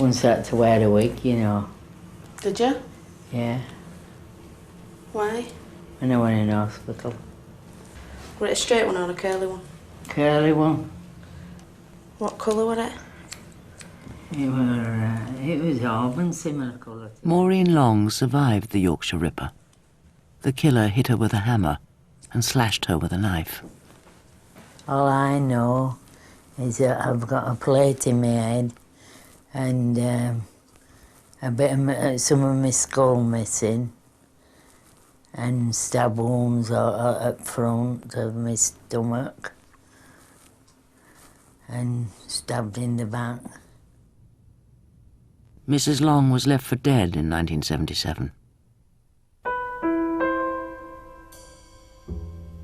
Once I had to wear a wig, you know. Did you? Yeah. Why? When I went in hospital. Was it a straight one or a curly one? Curly one. What colour was it? It was auburn, similar colour. Maureen Long survived the Yorkshire Ripper. The killer hit her with a hammer and slashed her with a knife. All I know is that I've got a plate in my head and a bit of some of my skull missing and stab wounds at front of my stomach and stabbed in the back. Mrs. Long was left for dead in 1977.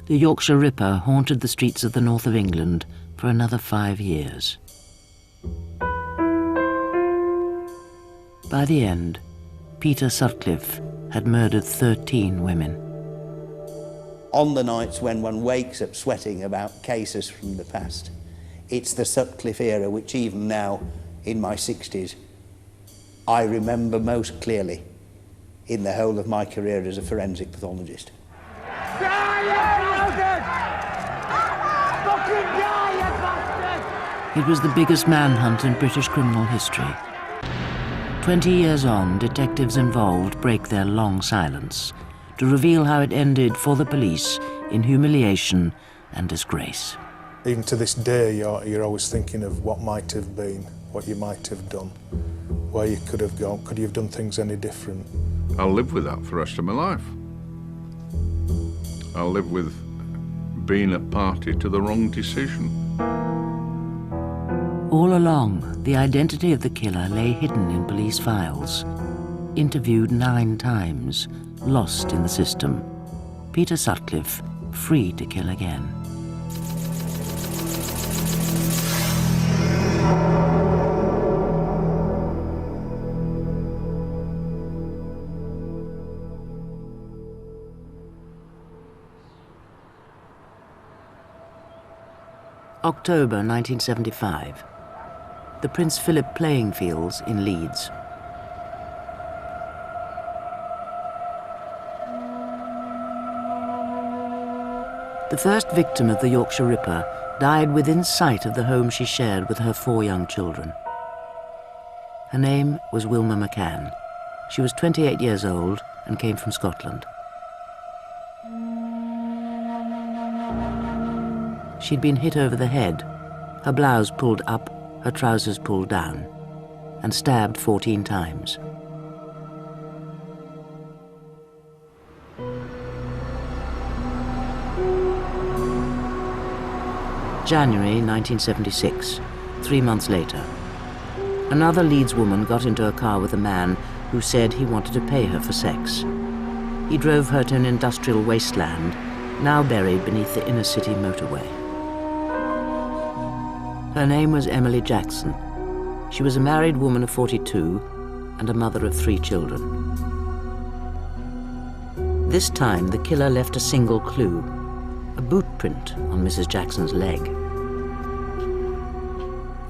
The Yorkshire Ripper haunted the streets of the north of England for another 5 years. By the end, Peter Sutcliffe had murdered 13 women. On the nights when one wakes up sweating about cases from the past, it's the Sutcliffe era which even now, in my 60s, I remember most clearly in the whole of my career as a forensic pathologist. It was the biggest manhunt in British criminal history. 20 years on, detectives involved break their long silence to reveal how it ended for the police in humiliation and disgrace. Even to this day, you're always thinking of what might have been, what you might have done, where you could have gone. Could you have done things any different? I'll live with that for the rest of my life. I'll live with being a party to the wrong decision. All along, the identity of the killer lay hidden in police files. Interviewed 9 times, lost in the system. Peter Sutcliffe, free to kill again. October 1975. The Prince Philip playing fields in Leeds. The first victim of the Yorkshire Ripper died within sight of the home she shared with her 4 young children. Her name was Wilma McCann. She was 28 years old and came from Scotland. She'd been hit over the head, her blouse pulled up, her trousers pulled down, and stabbed 14 times. January 1976, 3 months later. Another Leeds woman got into a car with a man who said he wanted to pay her for sex. He drove her to an industrial wasteland, now buried beneath the inner city motorway. Her name was Emily Jackson. She was a married woman of 42 and a mother of 3 children. This time, the killer left a single clue, a boot print on Mrs. Jackson's leg.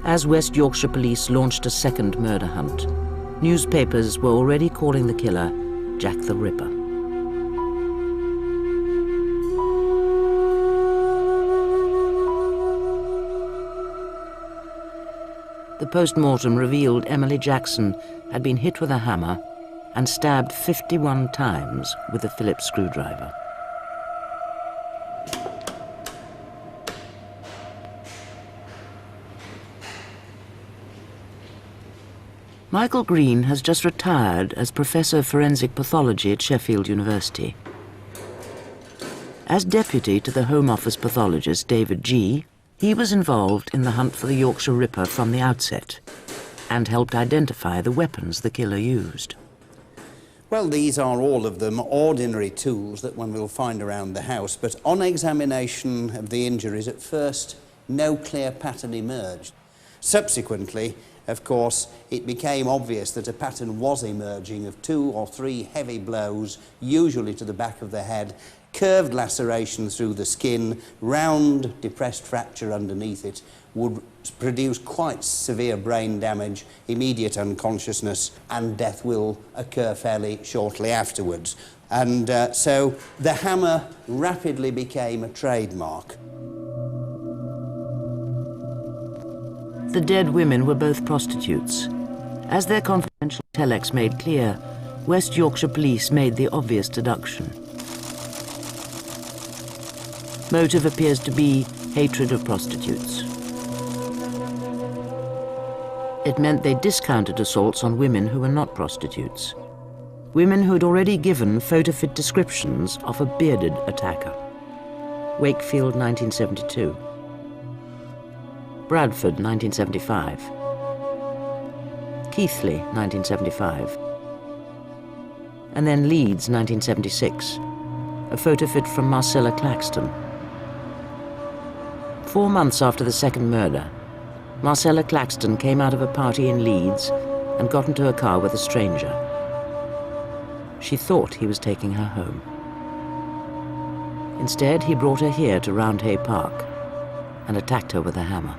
As West Yorkshire police launched a second murder hunt, newspapers were already calling the killer Jack the Ripper. The post-mortem revealed Emily Jackson had been hit with a hammer and stabbed 51 times with a Phillips screwdriver. Michael Green has just retired as Professor of Forensic Pathology at Sheffield University. As deputy to the Home Office pathologist David G., he was involved in the hunt for the Yorkshire Ripper from the outset and helped identify the weapons the killer used. Well, these are all of them ordinary tools that one will find around the house, but on examination of the injuries at first, no clear pattern emerged. Subsequently, of course, it became obvious that a pattern was emerging of 2 or 3 heavy blows, usually to the back of the head, curved laceration through the skin, round depressed fracture underneath it, would produce quite severe brain damage, immediate unconsciousness, and death will occur fairly shortly afterwards. And so the hammer rapidly became a trademark. The dead women were both prostitutes. As their confidential telex made clear, West Yorkshire police made the obvious deduction. Motive appears to be hatred of prostitutes. It meant they discounted assaults on women who were not prostitutes. Women who had already given photo-fit descriptions of a bearded attacker. Wakefield, 1972. Bradford, 1975. Keighley, 1975. And then Leeds, 1976. A photo-fit from Marcella Claxton. 4 months after the second murder, Marcella Claxton came out of a party in Leeds and got into a car with a stranger. She thought he was taking her home. Instead, he brought her here to Roundhay Park and attacked her with a hammer.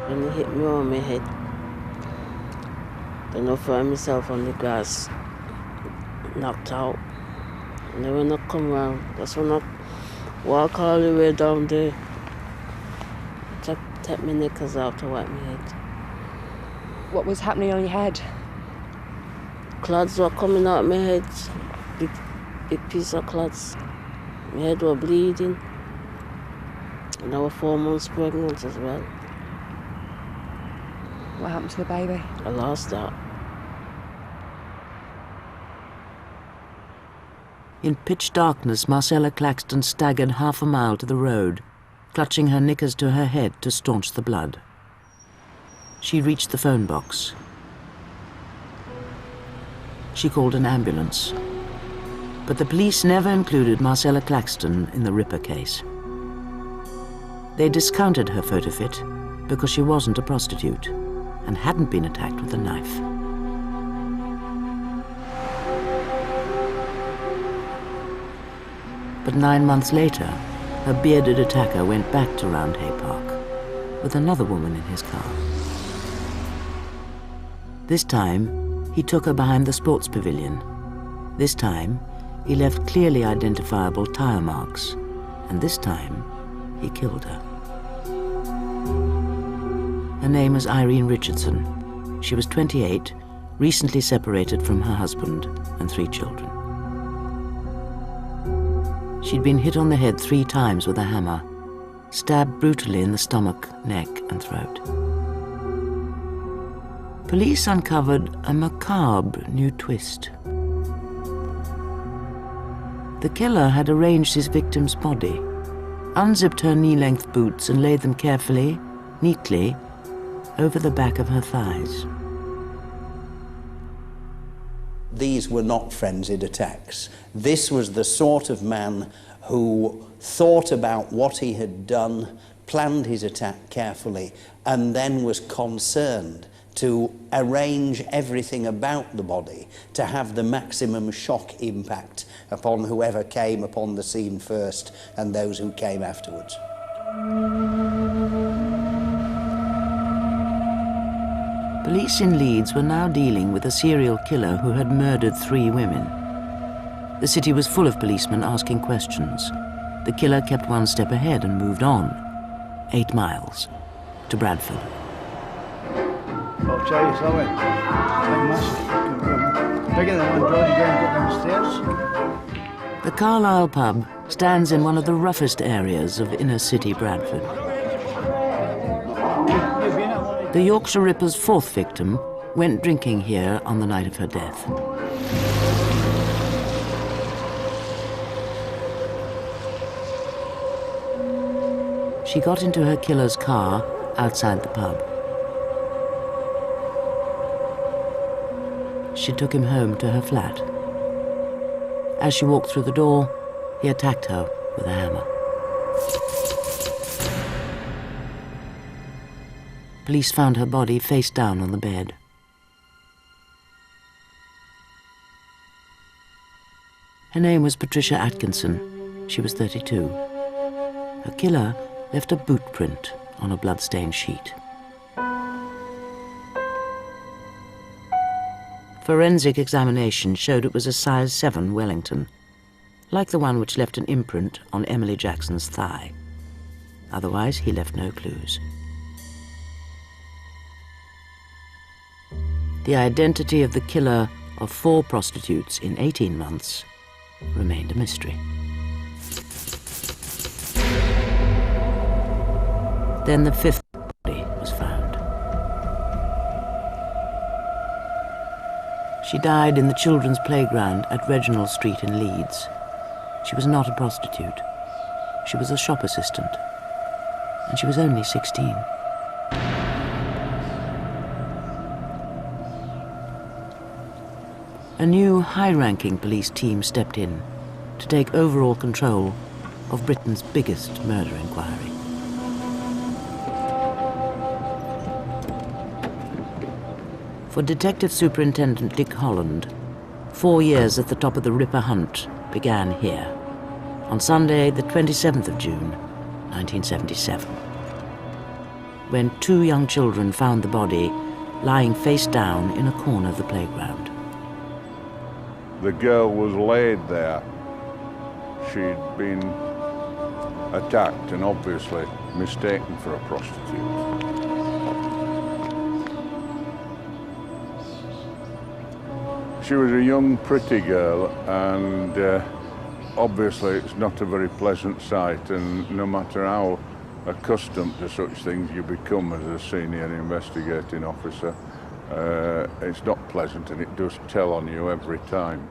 When he hit me on my head, then I found myself on the grass, knocked out. And then when I come around, that's when I walk all the way down there. Take my knickers out to wipe my head. What was happening on your head? Clods were coming out of my head, big piece of clods. My head was bleeding. And I was 4 months pregnant as well. What happened to the baby? I lost that. In pitch darkness, Marcella Claxton staggered half a mile to the road, clutching her knickers to her head to staunch the blood. She reached the phone box. She called an ambulance. But the police never included Marcella Claxton in the Ripper case. They discounted her photo fit because she wasn't a prostitute and hadn't been attacked with a knife. But 9 months later, her bearded attacker went back to Roundhay Park with another woman in his car. This time, he took her behind the sports pavilion. This time, he left clearly identifiable tire marks. And this time, he killed her. Her name was Irene Richardson. She was 28, recently separated from her husband and 3 children. She'd been hit on the head 3 times with a hammer, stabbed brutally in the stomach, neck, and throat. Police uncovered a macabre new twist. The killer had arranged his victim's body, unzipped her knee-length boots and laid them carefully, neatly, over the back of her thighs. These were not frenzied attacks. This was the sort of man who thought about what he had done, planned his attack carefully, and then was concerned to arrange everything about the body to have the maximum shock impact upon whoever came upon the scene first and those who came afterwards. Police in Leeds were now dealing with a serial killer who had murdered 3 women. The city was full of policemen asking questions. The killer kept 1 step ahead and moved on, 8 miles, to Bradford. I'll tell you something. Bigger than one George going downstairs. The Carlisle pub stands in one of the roughest areas of inner city Bradford. The Yorkshire Ripper's 4th victim went drinking here on the night of her death. She got into her killer's car outside the pub. She took him home to her flat. As she walked through the door, he attacked her with a hammer. Police found her body face down on the bed. Her name was Patricia Atkinson. She was 32. Her killer left a boot print on a blood-stained sheet. Forensic examination showed it was a size 7 Wellington, like the one which left an imprint on Emily Jackson's thigh. Otherwise, he left no clues. The identity of the killer of 4 prostitutes in 18 months remained a mystery. Then the 5th body was found. She died in the children's playground at Reginald Street in Leeds. She was not a prostitute. She was a shop assistant, and she was only 16. A new high-ranking police team stepped in to take overall control of Britain's biggest murder inquiry. For Detective Superintendent Dick Holland, 4 years at the top of the Ripper hunt began here, on Sunday, the 27th of June, 1977, when 2 young children found the body lying face down in a corner of the playground. The girl was laid there. She'd been attacked and obviously mistaken for a prostitute. She was a young, pretty girl, and obviously it's not a very pleasant sight, and no matter how accustomed to such things you become as a senior investigating officer, it's not pleasant, and it does tell on you every time.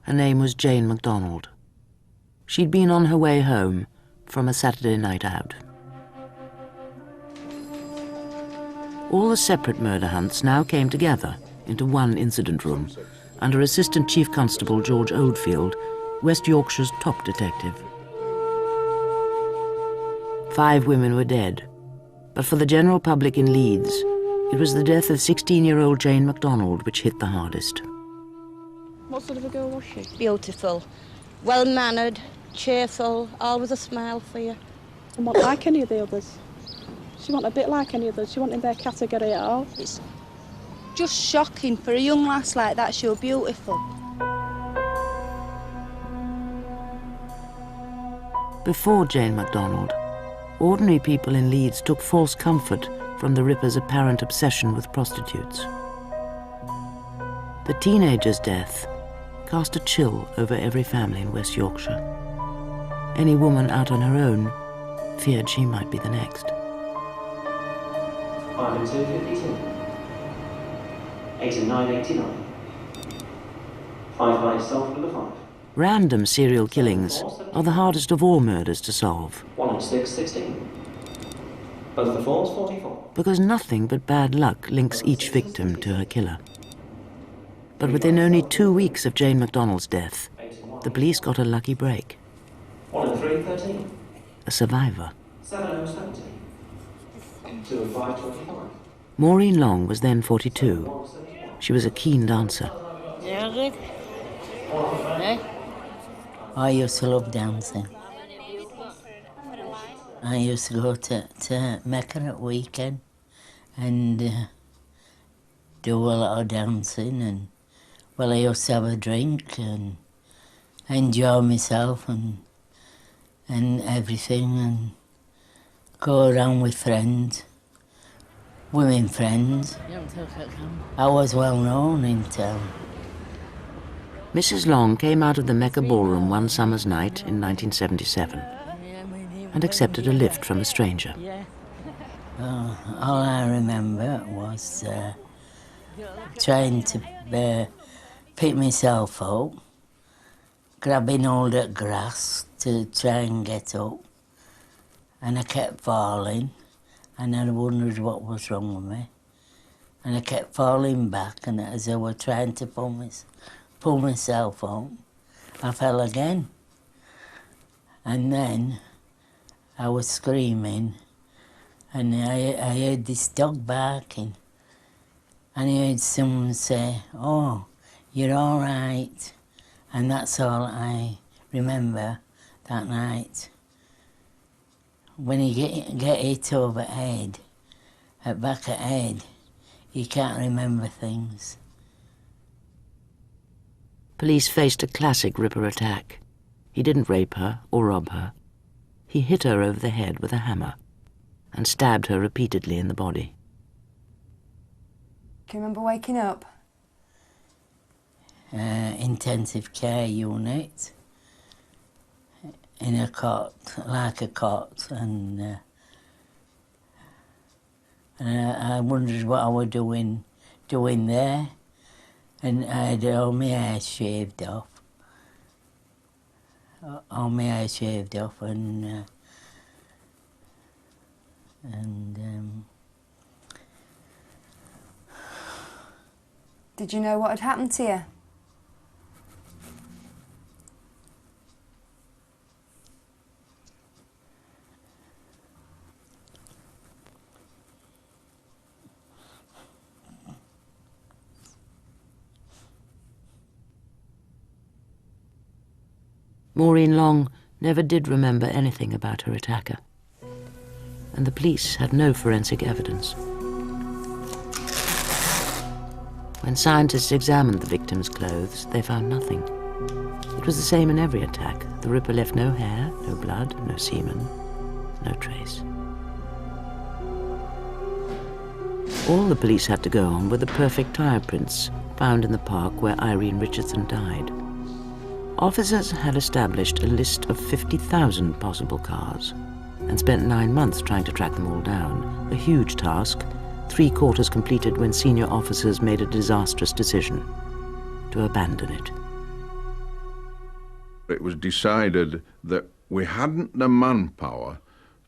Her name was Jane MacDonald. She'd been on her way home from a Saturday night out. All the separate murder hunts now came together into one incident room under Assistant Chief Constable George Oldfield, West Yorkshire's top detective. 5 women were dead, but for the general public in Leeds, it was the death of 16-year-old Jane MacDonald which hit the hardest. What sort of a girl was she? Beautiful, well-mannered, cheerful, always a smile for you. And not like any of the others. She wasn't a bit like any others. She wasn't in their category at all. It's just shocking for a young lass like that. She was beautiful. Before Jane MacDonald, ordinary people in Leeds took false comfort from the Ripper's apparent obsession with prostitutes. The teenager's death cast a chill over every family in West Yorkshire. Any woman out on her own feared she might be the next. 50252. 8989. 5 solved number 5. Random serial killings are the hardest of all murders to solve. 10616. Both the 4s 44. Because nothing but bad luck links each victim to her killer. But within only 2 weeks of Jane MacDonald's death, the police got a lucky break. 10313. A survivor. 7070. 20525. Maureen Long was then 42. She was a keen dancer. I used to love dancing. I used to go to Mecca at weekend and do a lot of dancing, and well, I used to have a drink and enjoy myself and everything, and go around with friends, women friends. I was well known in town. Mrs. Long came out of the Mecca ballroom one summer's night in 1977 and accepted a lift from a stranger. All I remember was trying to pick myself up, grabbing hold of grass to try and get up, and I kept falling, and I wondered what was wrong with me, and I kept falling back, and as I was trying to pull myself up, I fell again, and then I was screaming, and I heard this dog barking, and I heard someone say, "Oh, you're all right." And that's all I remember that night. When you get hit over head, at back of head, you can't remember things. Police faced a classic Ripper attack. He didn't rape her or rob her. He hit her over the head with a hammer and stabbed her repeatedly in the body. Do you remember waking up? Intensive care unit, in a cot, like a cot, and I wondered what I was doing there, and I had all my hair shaved off. And Did you know what had happened to you? Maureen Long never did remember anything about her attacker, and the police had no forensic evidence. When scientists examined the victim's clothes, they found nothing. It was the same in every attack. The Ripper left no hair, no blood, no semen, no trace. All the police had to go on were the perfect tyre prints found in the park where Irene Richardson died. Officers had established a list of 50,000 possible cars and spent 9 months trying to track them all down. A huge task, 3/4 completed when senior officers made a disastrous decision to abandon it. It was decided that we hadn't the manpower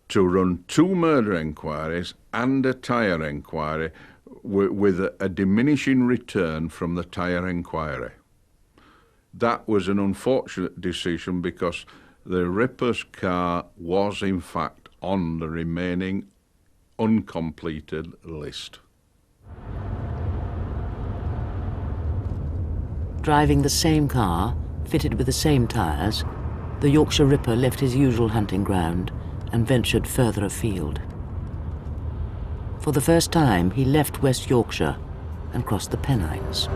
to run 2 murder inquiries and a tyre inquiry with a diminishing return from the tyre inquiry. That was an unfortunate decision because the Ripper's car was in fact on the remaining uncompleted list. Driving the same car, fitted with the same tyres, the Yorkshire Ripper left his usual hunting ground and ventured further afield. For the first time, he left West Yorkshire and crossed the Pennines.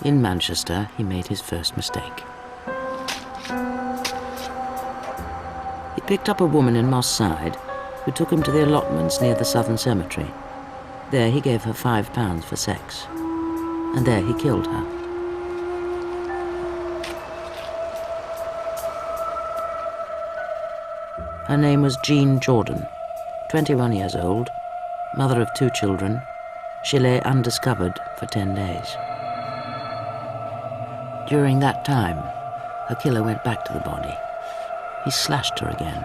In Manchester, he made his first mistake. He picked up a woman in Moss Side who took him to the allotments near the Southern Cemetery. There he gave her £5 for sex, and there he killed her. Her name was Jean Jordan, 21 years old, mother of 2 children. She lay undiscovered for 10 days. During that time, her killer went back to the body. He slashed her again.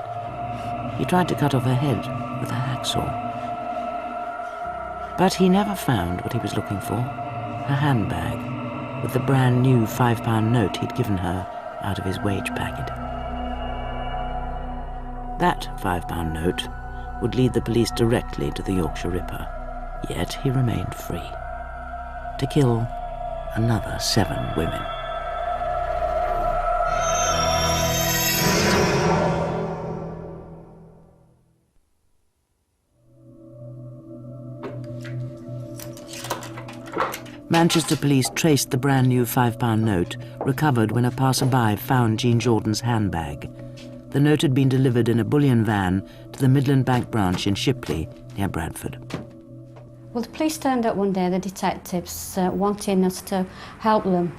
He tried to cut off her head with a hacksaw. But he never found what he was looking for, her handbag with the brand new £5 note he'd given her out of his wage packet. That £5 note would lead the police directly to the Yorkshire Ripper, yet he remained free to kill another 7 women. Manchester police traced the brand new £5 note recovered when a passerby found Jean Jordan's handbag. The note had been delivered in a bullion van to the Midland Bank branch in Shipley, near Bradford. Well, the police turned up one day, the detectives, wanting us to help them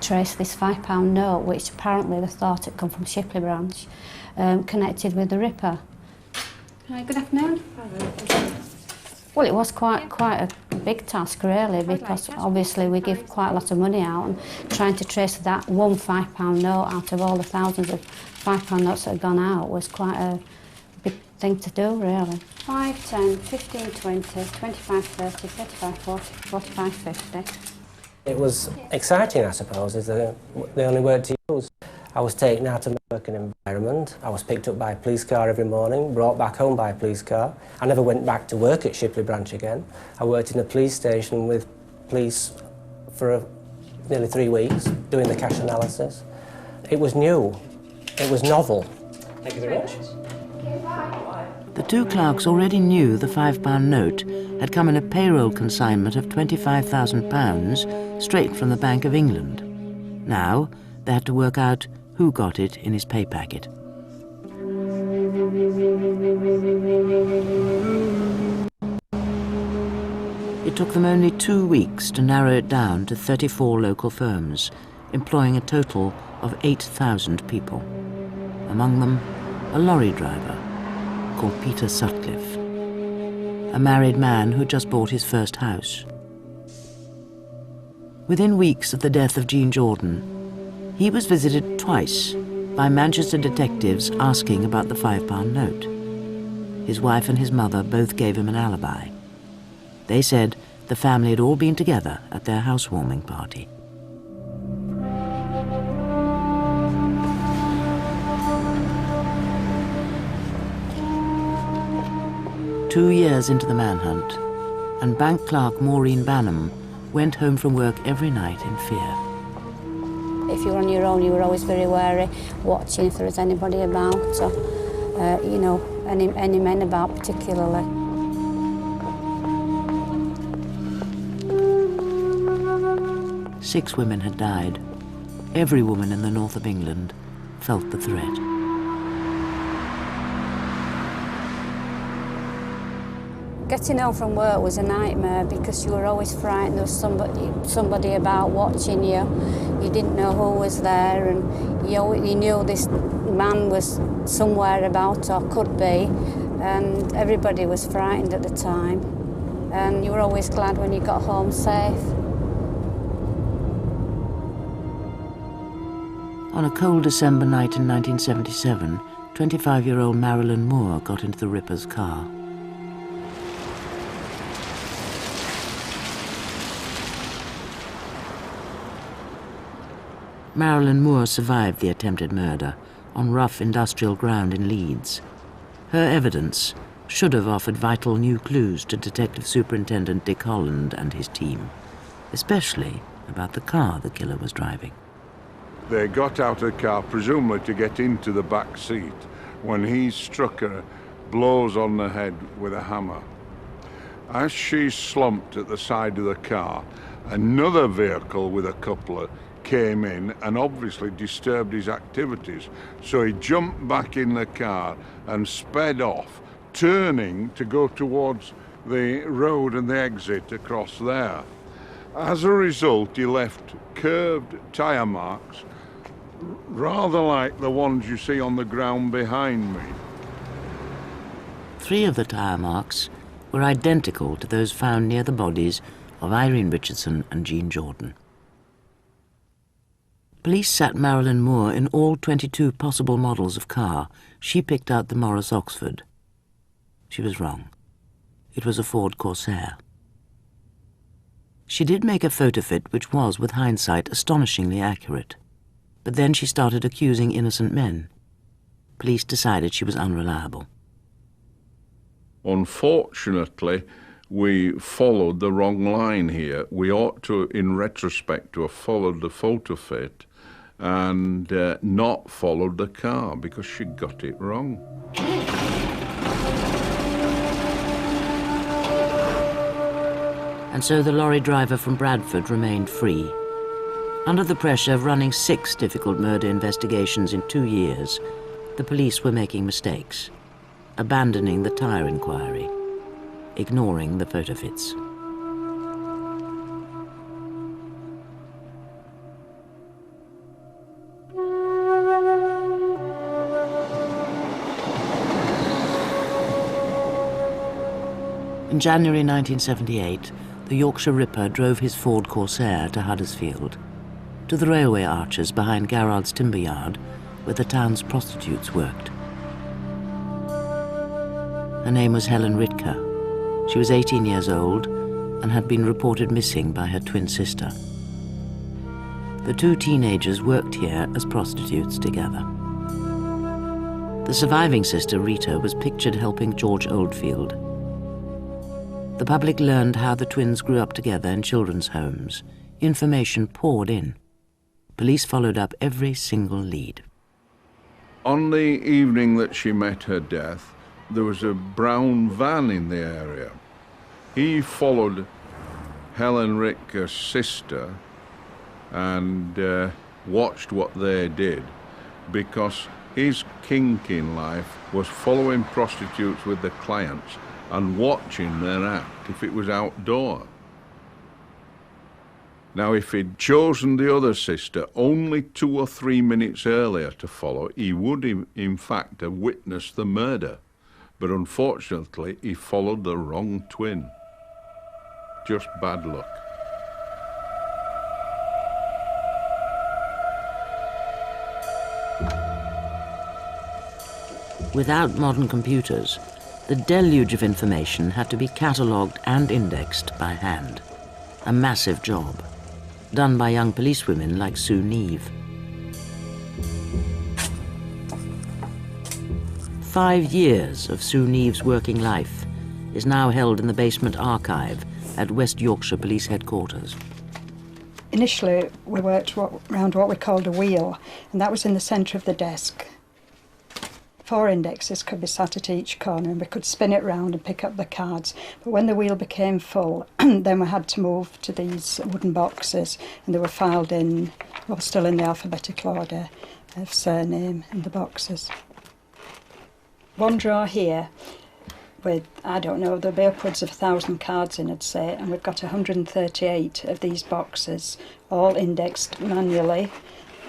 trace this £5 note, which apparently they thought had come from Shipley branch, connected with the Ripper. Hi, good afternoon. Well, it was quite a big task, really, because obviously we give quite a lot of money out, and trying to trace that one £5 note out of all the thousands of £5 notes that had gone out was quite a big thing to do, really. 5, 10, 15, 20, 25, 30, 35, 40, 45, 50. It was exciting, I suppose, is the only word to use. I was taken out of my working environment. I was picked up by a police car every morning, brought back home by a police car. I never went back to work at Shipley branch again. I worked in a police station with police for nearly 3 weeks, doing the cash analysis. It was new. It was novel. Thank you very much. The two clerks already knew the £5 note had come in a payroll consignment of £25,000 straight from the Bank of England. Now they had to work out who got it in his pay packet. It took them only 2 weeks to narrow it down to 34 local firms, employing a total of 8,000 people. Among them, a lorry driver called Peter Sutcliffe, a married man who just bought his first house. Within weeks of the death of Jean Jordan, he was visited twice by Manchester detectives asking about the £5 note. His wife and his mother both gave him an alibi. They said the family had all been together at their housewarming party. Two years into the manhunt, and bank clerk Maureen Banham went home from work every night in fear. If you were on your own, you were always very wary, watching if there was anybody about, or, you know, any men about particularly. Six women had died. Every woman in the north of England felt the threat. Getting home from work was a nightmare because you were always frightened there was somebody about watching you. You didn't know who was there, and you knew this man was somewhere about or could be, and everybody was frightened at the time. And you were always glad when you got home safe. On a cold December night in 1977, 25-year-old Marilyn Moore got into the Ripper's car. Marilyn Moore survived the attempted murder on rough industrial ground in Leeds. Her evidence should have offered vital new clues to Detective Superintendent Dick Holland and his team, especially about the car the killer was driving. They got out of the car, presumably to get into the back seat, when he struck her blows on the head with a hammer. As she slumped at the side of the car, another vehicle with a coupler came in and obviously disturbed his activities. So he jumped back in the car and sped off, turning to go towards the road and the exit across there. As a result, he left curved tyre marks, rather like the ones you see on the ground behind me. 3 of the tyre marks were identical to those found near the bodies of Irene Richardson and Jean Jordan. Police sat Marilyn Moore in all 22 possible models of car. She picked out the Morris Oxford. She was wrong. It was a Ford Corsair. She did make a photo fit which was, with hindsight, astonishingly accurate. But then she started accusing innocent men. Police decided she was unreliable. Unfortunately, we followed the wrong line here. We ought to, in retrospect, to have followed the photo fit and not followed the car because she got it wrong. And so the lorry driver from Bradford remained free. Under the pressure of running 6 difficult murder investigations in 2 years, the police were making mistakes, abandoning the tyre inquiry, ignoring the photo fits. In January 1978, the Yorkshire Ripper drove his Ford Corsair to Huddersfield, to the railway arches behind Garrard's timber yard, where the town's prostitutes worked. Her name was Helen Ritker. She was 18 years old and had been reported missing by her twin sister. The two teenagers worked here as prostitutes together. The surviving sister, Rita, was pictured helping George Oldfield. The public learned how the twins grew up together in children's homes. Information poured in. Police followed up every single lead. On the evening that she met her death, there was a brown van in the area. He followed Helen Ritker's sister and watched what they did, because his kink in life was following prostitutes with the clients and watching their act if it was outdoor. Now, if he'd chosen the other sister only 2 or 3 minutes earlier to follow, he would in fact have witnessed the murder. But unfortunately, he followed the wrong twin. Just bad luck. Without modern computers, the deluge of information had to be catalogued and indexed by hand. A massive job, done by young policewomen like Sue Neve. 5 years of Sue Neve's working life is now held in the basement archive at West Yorkshire Police Headquarters. Initially, we worked around what we called a wheel, and that was in the centre of the desk. 4 indexes could be sat at each corner, and we could spin it round and pick up the cards. But when the wheel became full, then we had to move to these wooden boxes, and they were filed in, well, still in the alphabetical order of surname in the boxes. One drawer here with, I don't know, there'll be upwards of 1,000 cards in, I'd say, and we've got 138 of these boxes, all indexed manually.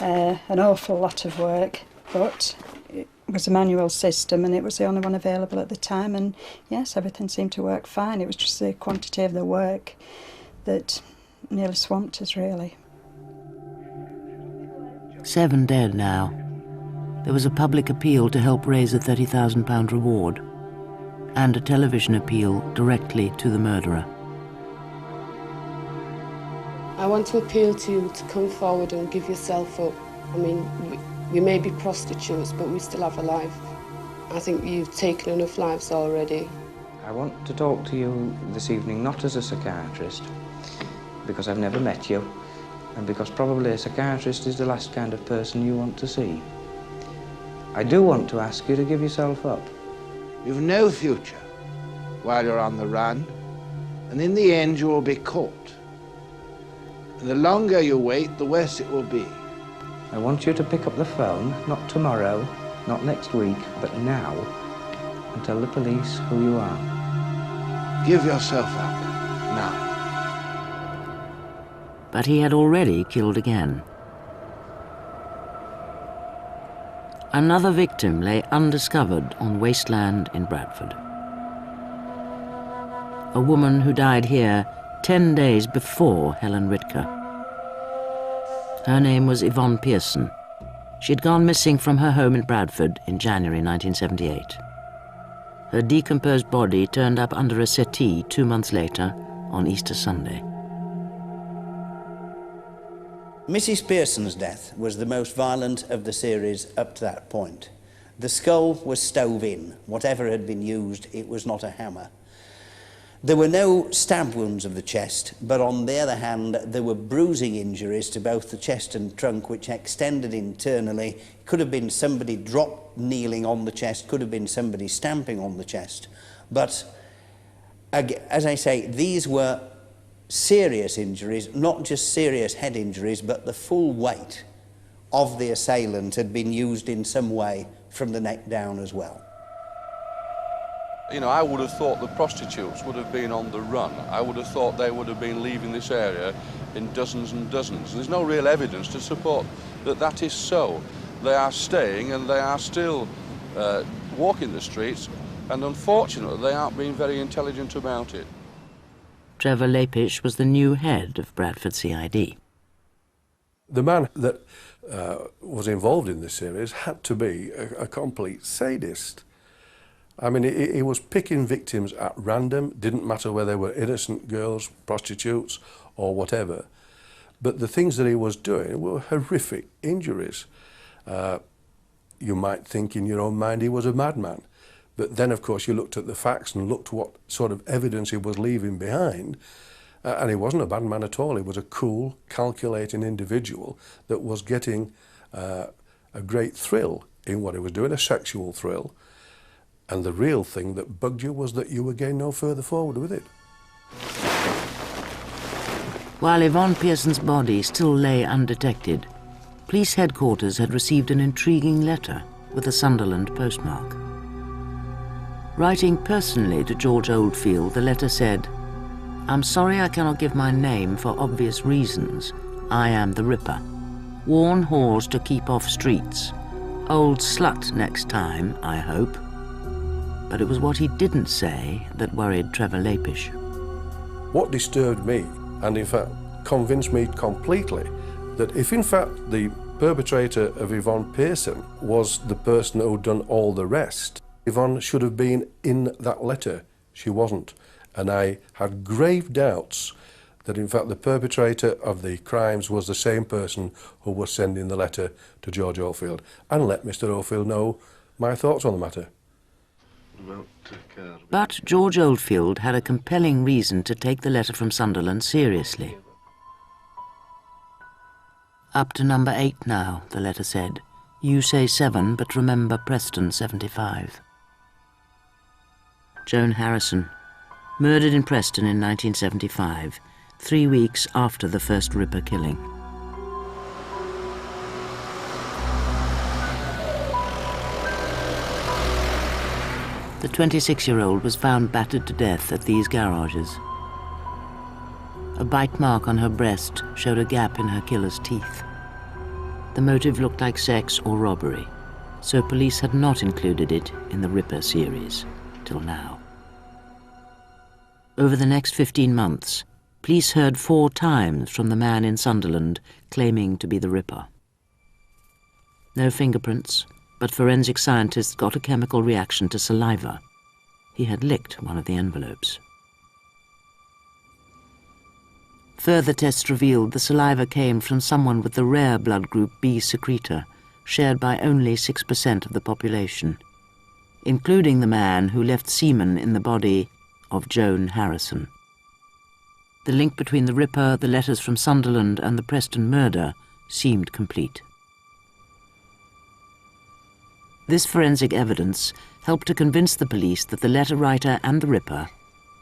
An awful lot of work, but it was a manual system and it was the only one available at the time, and yes, everything seemed to work fine. It was just the quantity of the work that nearly swamped us, really. 7 dead now. There was a public appeal to help raise a £30,000 reward, and a television appeal directly to the murderer. I want to appeal to you to come forward and give yourself up. I mean, we may be prostitutes, but we still have a life. I think you've taken enough lives already. I want to talk to you this evening not as a psychiatrist, because I've never met you, and because probably a psychiatrist is the last kind of person you want to see. I do want to ask you to give yourself up. You've no future while you're on the run, and in the end you will be caught. And the longer you wait, the worse it will be. I want you to pick up the phone, not tomorrow, not next week, but now, and tell the police who you are. Give yourself up, now. But he had already killed again. Another victim lay undiscovered on wasteland in Bradford. A woman who died here 10 days before Helen Ritker. Her name was Yvonne Pearson. She'd gone missing from her home in Bradford in January 1978. Her decomposed body turned up under a settee 2 months later on Easter Sunday. Mrs. Pearson's death was the most violent of the series up to that point. The skull was stove in. Whatever had been used, it was not a hammer. There were no stab wounds of the chest, but on the other hand, there were bruising injuries to both the chest and trunk, which extended internally. Could have been somebody kneeling on the chest, could have been somebody stamping on the chest. But, as I say, these were serious injuries, not just serious head injuries, but the full weight of the assailant had been used in some way from the neck down as well. You know, I would have thought the prostitutes would have been on the run. I would have thought they would have been leaving this area in dozens and dozens. There's no real evidence to support that that is so. They are staying and they are still walking the streets, and unfortunately they aren't being very intelligent about it. Trevor Lapish was the new head of Bradford CID. The man that was involved in this series had to be a complete sadist. I mean, he was picking victims at random, didn't matter whether they were innocent girls, prostitutes, or whatever. But the things that he was doing were horrific injuries. You might think in your own mind he was a madman. But then, of course, you looked at the facts and looked what sort of evidence he was leaving behind. And he wasn't a bad man at all. He was a cool, calculating individual that was getting a great thrill in what he was doing, a sexual thrill. And the real thing that bugged you was that you were getting no further forward with it. While Yvonne Pearson's body still lay undetected, police headquarters had received an intriguing letter with a Sunderland postmark. Writing personally to George Oldfield, the letter said, "I'm sorry I cannot give my name for obvious reasons. I am the Ripper. Warn whores to keep off streets. Old slut next time, I hope." But it was what he didn't say that worried Trevor Lapish. What disturbed me, and in fact convinced me completely, that if in fact the perpetrator of Yvonne Pearson was the person who'd done all the rest, Yvonne should have been in that letter. She wasn't. And I had grave doubts that in fact the perpetrator of the crimes was the same person who was sending the letter to George Oldfield, and let Mr. Oldfield know my thoughts on the matter. But George Oldfield had a compelling reason to take the letter from Sunderland seriously. "Up to number 8 now," the letter said. "You say 7, but remember Preston 75. Joan Harrison, murdered in Preston in 1975, 3 weeks after the first Ripper killing. The 26-year-old was found battered to death at these garages. A bite mark on her breast showed a gap in her killer's teeth. The motive looked like sex or robbery, so police had not included it in the Ripper series, till now. Over the next 15 months, police heard 4 times from the man in Sunderland claiming to be the Ripper. No fingerprints, but forensic scientists got a chemical reaction to saliva. He had licked one of the envelopes. Further tests revealed the saliva came from someone with the rare blood group B secretor, shared by only 6% of the population, including the man who left semen in the body of Joan Harrison. The link between the Ripper, the letters from Sunderland, and the Preston murder seemed complete. This forensic evidence helped to convince the police that the letter writer and the Ripper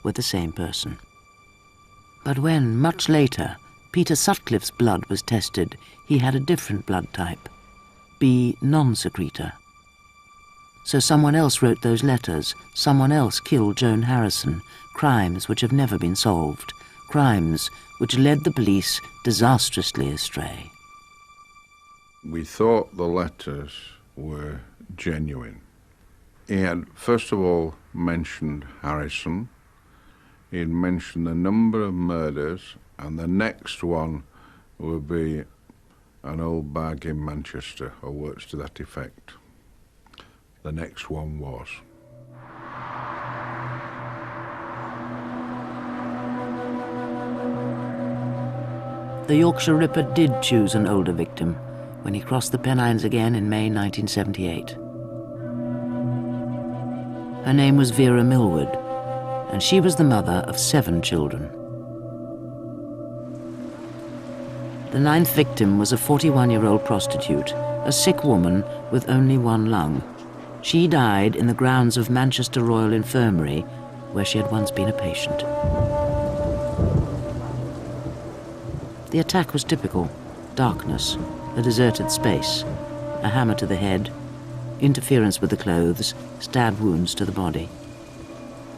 were the same person. But when, much later, Peter Sutcliffe's blood was tested, he had a different blood type, B non-secretor. So someone else wrote those letters, someone else killed Joan Harrison, crimes which have never been solved, crimes which led the police disastrously astray. We thought the letters were genuine. He had, first of all, mentioned Harrison. He had mentioned the number of murders, and the next one would be an old bag in Manchester, or words to that effect. The next one was. The Yorkshire Ripper did choose an older victim when he crossed the Pennines again in May 1978. Her name was Vera Millward, and she was the mother of 7 children. The 9th victim was a 41-year-old prostitute, a sick woman with only 1 lung. She died in the grounds of Manchester Royal Infirmary, where she had once been a patient. The attack was typical: darkness, a deserted space, a hammer to the head, interference with the clothes, stab wounds to the body.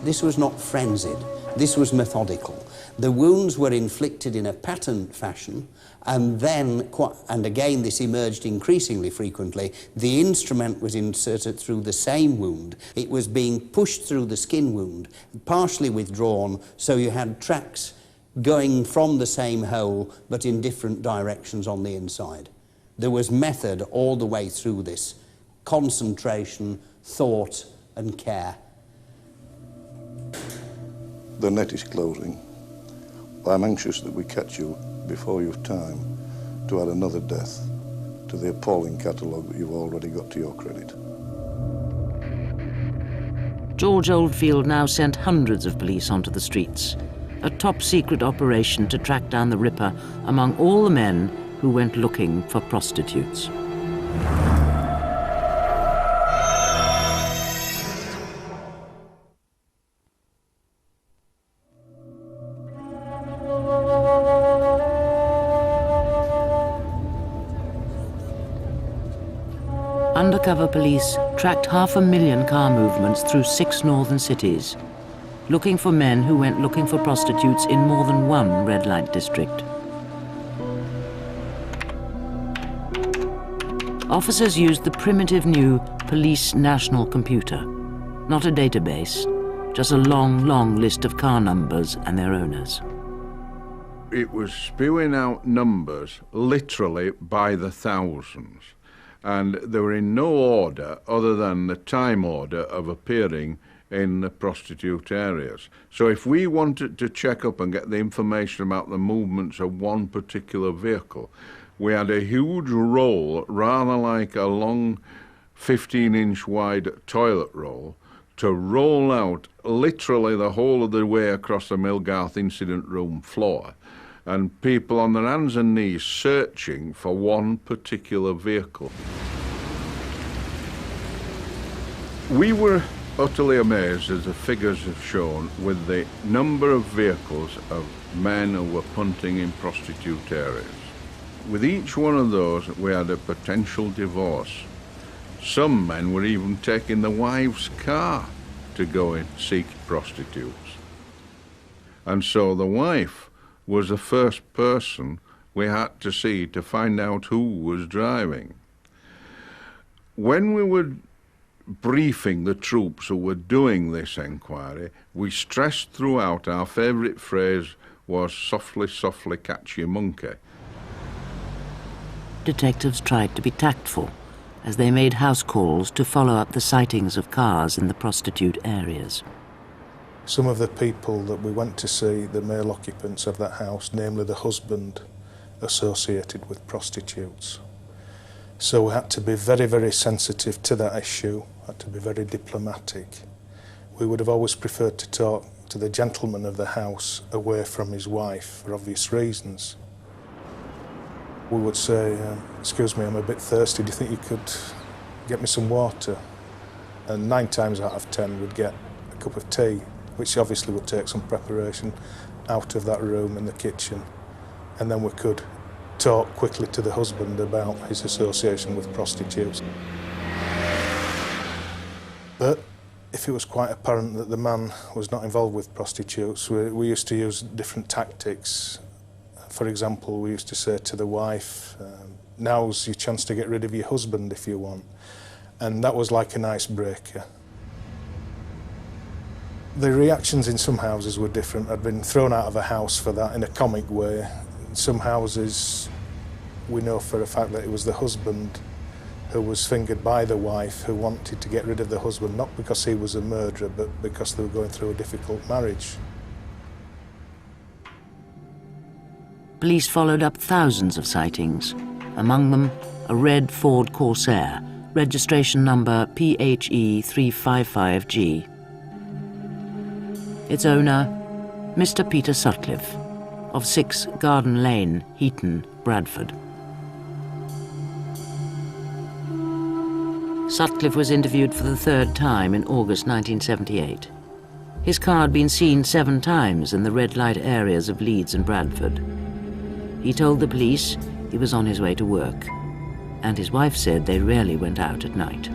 This was not frenzied, this was methodical. The wounds were inflicted in a patterned fashion, and then, and again this emerged increasingly frequently, the instrument was inserted through the same wound. It was being pushed through the skin wound, partially withdrawn, so you had tracks going from the same hole, but in different directions on the inside. There was method all the way through this, concentration, thought, and care. The net is closing. I'm anxious that we catch you before you've time to add another death to the appalling catalogue that you've already got to your credit. George Oldfield now sent hundreds of police onto the streets, a top-secret operation to track down the Ripper among all the men who went looking for prostitutes. Undercover police tracked 500,000 car movements through 6 northern cities, looking for men who went looking for prostitutes in more than one red light district. Officers used the primitive new Police National Computer, not a database, just a long, long list of car numbers and their owners. It was spewing out numbers literally by the thousands, and they were in no order other than the time order of appearing in the prostitute areas. So if we wanted to check up and get the information about the movements of one particular vehicle, we had a huge roll, rather like a long 15-inch wide toilet roll, to roll out literally the whole of the way across the Millgarth incident room floor, and people on their hands and knees searching for one particular vehicle. We were utterly amazed, as the figures have shown, with the number of vehicles of men who were punting in prostitute areas. With each one of those, we had a potential divorce. Some men were even taking the wife's car to go and seek prostitutes. And so the wife was the first person we had to see to find out who was driving. When we were briefing the troops who were doing this enquiry, we stressed throughout our favourite phrase was "softly, softly catch your monkey." Detectives tried to be tactful as they made house calls to follow up the sightings of cars in the prostitute areas. Some of the people that we went to see, the male occupants of that house, namely the husband, associated with prostitutes. So we had to be very, very sensitive to that issue, had to be very diplomatic. We would have always preferred to talk to the gentleman of the house away from his wife for obvious reasons. We would say, "Excuse me, I'm a bit thirsty, do you think you could get me some water?" And 9 times out of 10 we'd get a cup of tea, which obviously would take some preparation out of that room in the kitchen. And then we could talk quickly to the husband about his association with prostitutes. But if it was quite apparent that the man was not involved with prostitutes, we used to use different tactics. For example, we used to say to the wife, "Now's your chance to get rid of your husband if you want." And that was like an icebreaker. The reactions in some houses were different. I'd been thrown out of a house for that in a comic way. In some houses, we know for a fact that it was the husband who was fingered by the wife who wanted to get rid of the husband, not because he was a murderer, but because they were going through a difficult marriage. Police followed up thousands of sightings, among them a red Ford Corsair, registration number PHE 355G. Its owner, Mr. Peter Sutcliffe, of 6 Garden Lane, Heaton, Bradford. Sutcliffe was interviewed for the 3rd time in August 1978. His car had been seen 7 times in the red light areas of Leeds and Bradford. He told the police he was on his way to work, and his wife said they rarely went out at night.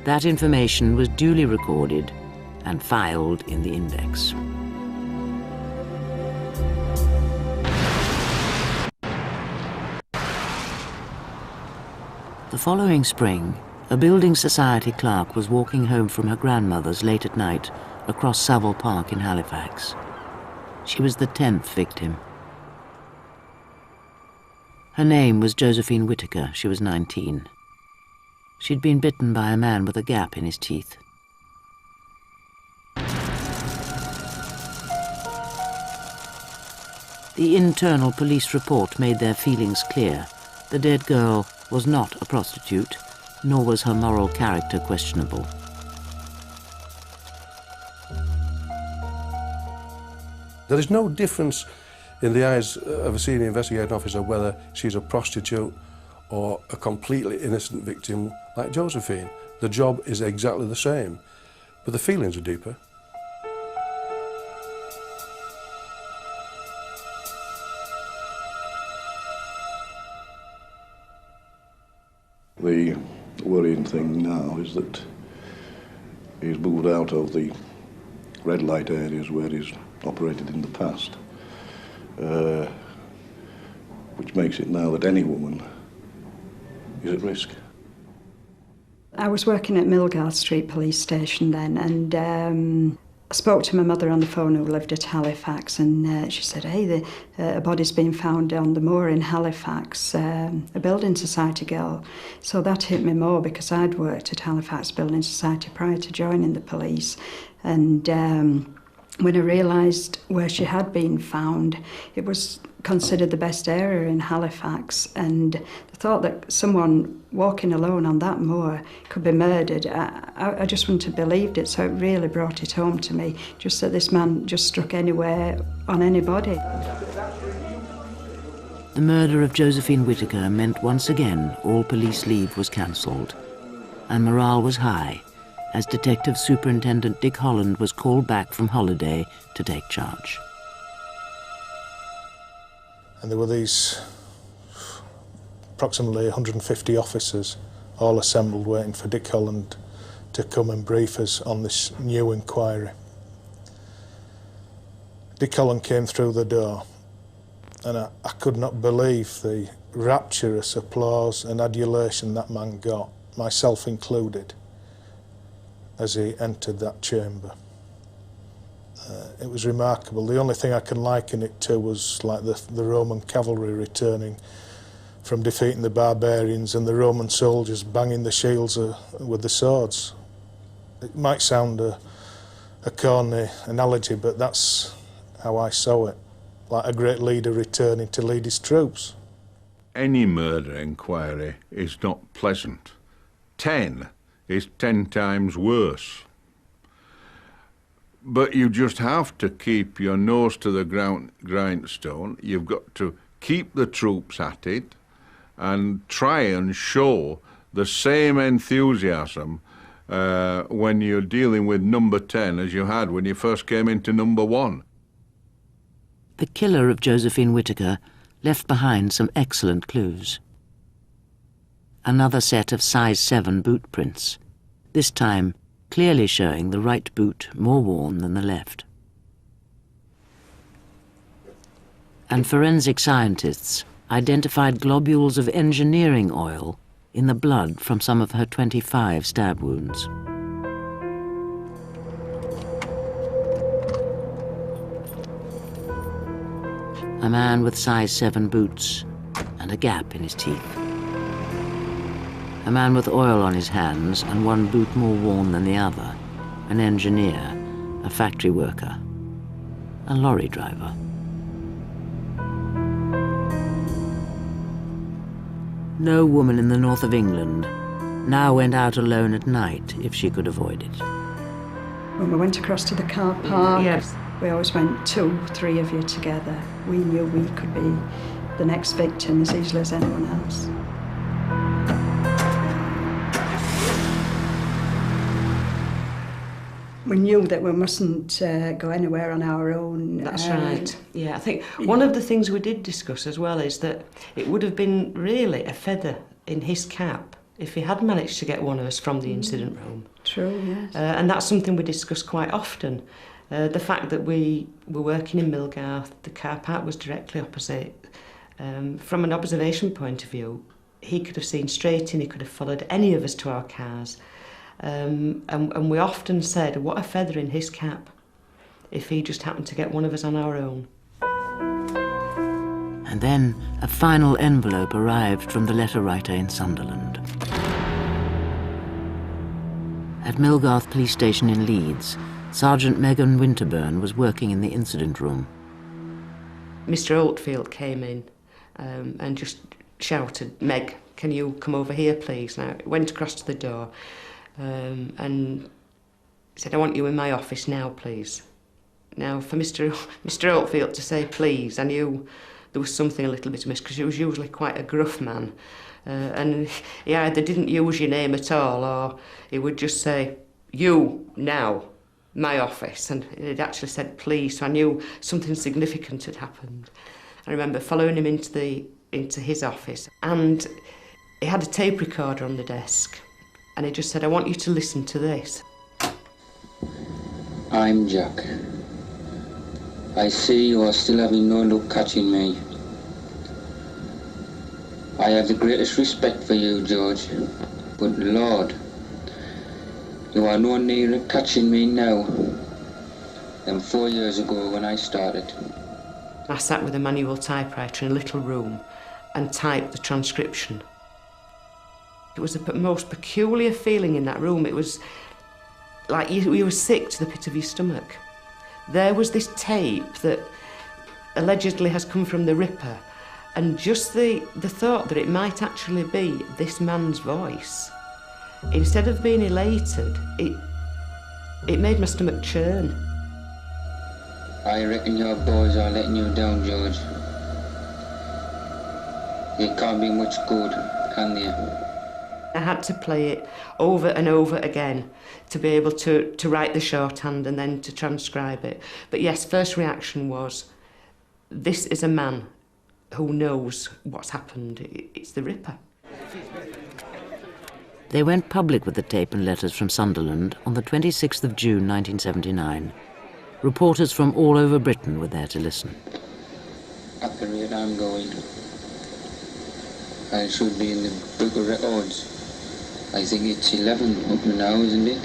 That information was duly recorded and filed in the index. The following spring, a building society clerk was walking home from her grandmother's late at night across Savile Park in Halifax. She was the 10th victim. Her name was Josephine Whittaker. She was 19. She'd been bitten by a man with a gap in his teeth. The internal police report made their feelings clear. The dead girl was not a prostitute, nor was her moral character questionable. There is no difference in the eyes of a senior investigating officer whether she's a prostitute or a completely innocent victim like Josephine. The job is exactly the same, but the feelings are deeper. The worrying thing now is that he's moved out of the red light areas where he's operated in the past, which makes it now that any woman is at risk. I was working at Millgarth Street Police Station then, and I spoke to my mother on the phone who lived at Halifax, and she said, hey, a body's been found on the moor in Halifax, a building society girl. So that hit me more because I'd worked at Halifax Building Society prior to joining the police, and when I realised where she had been found, it was considered the best area in Halifax, and the thought that someone walking alone on that moor could be murdered, I just wouldn't have believed it, so it really brought it home to me, just that this man just struck anywhere on anybody. The murder of Josephine Whittaker meant once again all police leave was cancelled, and morale was high as Detective Superintendent Dick Holland was called back from holiday to take charge. And there were these approximately 150 officers all assembled waiting for Dick Holland to come and brief us on this new inquiry. Dick Holland came through the door, and I could not believe the rapturous applause and adulation that man got, myself included, as he entered that chamber. It was remarkable. The only thing I can liken it to was like the Roman cavalry returning from defeating the barbarians and the Roman soldiers banging the shields with the swords. It might sound a corny analogy, but that's how I saw it, like a great leader returning to lead his troops. Any murder inquiry is not pleasant. 10 is 10 times worse. But you just have to keep your nose to the grindstone. You've got to keep the troops at it and try and show the same enthusiasm when you're dealing with number 10 as you had when you first came into number 1. The killer of Josephine Whittaker left behind some excellent clues. Another set of size 7 boot prints, this time clearly showing the right boot more worn than the left. And forensic scientists identified globules of engineering oil in the blood from some of her 25 stab wounds. A man with size 7 boots and a gap in his teeth. A man with oil on his hands and one boot more worn than the other. An engineer, a factory worker, a lorry driver. No woman in the north of England now went out alone at night if she could avoid it. When we went across to the car park, Yes. we always went 2, 3 of you together. We knew we could be the next victim as easily as anyone else. We knew that we mustn't go anywhere on our own. That's right. Yeah, I think one of the things we did discuss as well is that it would have been really a feather in his cap if he had managed to get one of us from the incident room. True, yes. And that's something we discuss quite often. The fact that we were working in Millgarth, the car park was directly opposite. From an observation point of view, he could have seen straight in, he could have followed any of us to our cars. And we often said, what a feather in his cap if he just happened to get one of us on our own. And then a final envelope arrived from the letter writer in Sunderland. At Millgarth Police Station in Leeds, Sergeant Megan Winterburn was working in the incident room. Mr. Oldfield came in and just shouted, "Meg, can you come over here, please?" Now, I went across to the door and said, "I want you in my office now, please." Now, for Mr. Oldfield to say please, I knew there was something a little bit amiss, because he was usually quite a gruff man. And he either didn't use your name at all, or he would just say, "You, now, my office." And he'd actually said please, so I knew something significant had happened. I remember following him into his office, and he had a tape recorder on the desk, and he just said, "I want you to listen to this." I'm Jack. I see you are still having no luck catching me. I have the greatest respect for you, George, but Lord, you are no nearer catching me now than 4 years ago when I started. I sat with a manual typewriter in a little room and typed the transcription. It was the most peculiar feeling in that room. It was like you were sick to the pit of your stomach. There was this tape that allegedly has come from the Ripper, and just the thought that it might actually be this man's voice, instead of being elated, it made my stomach churn. I reckon your boys are letting you down, George. They can't be much good, can they? I had to play it over and over again to be able to write the shorthand and then to transcribe it. But yes, first reaction was, this is a man who knows what's happened. It's the Ripper. They went public with the tape and letters from Sunderland on the 26th of June 1979. Reporters from all over Britain were there to listen. At the rate I'm going, I should be in the book of records. I think it's 11 up to now, isn't it?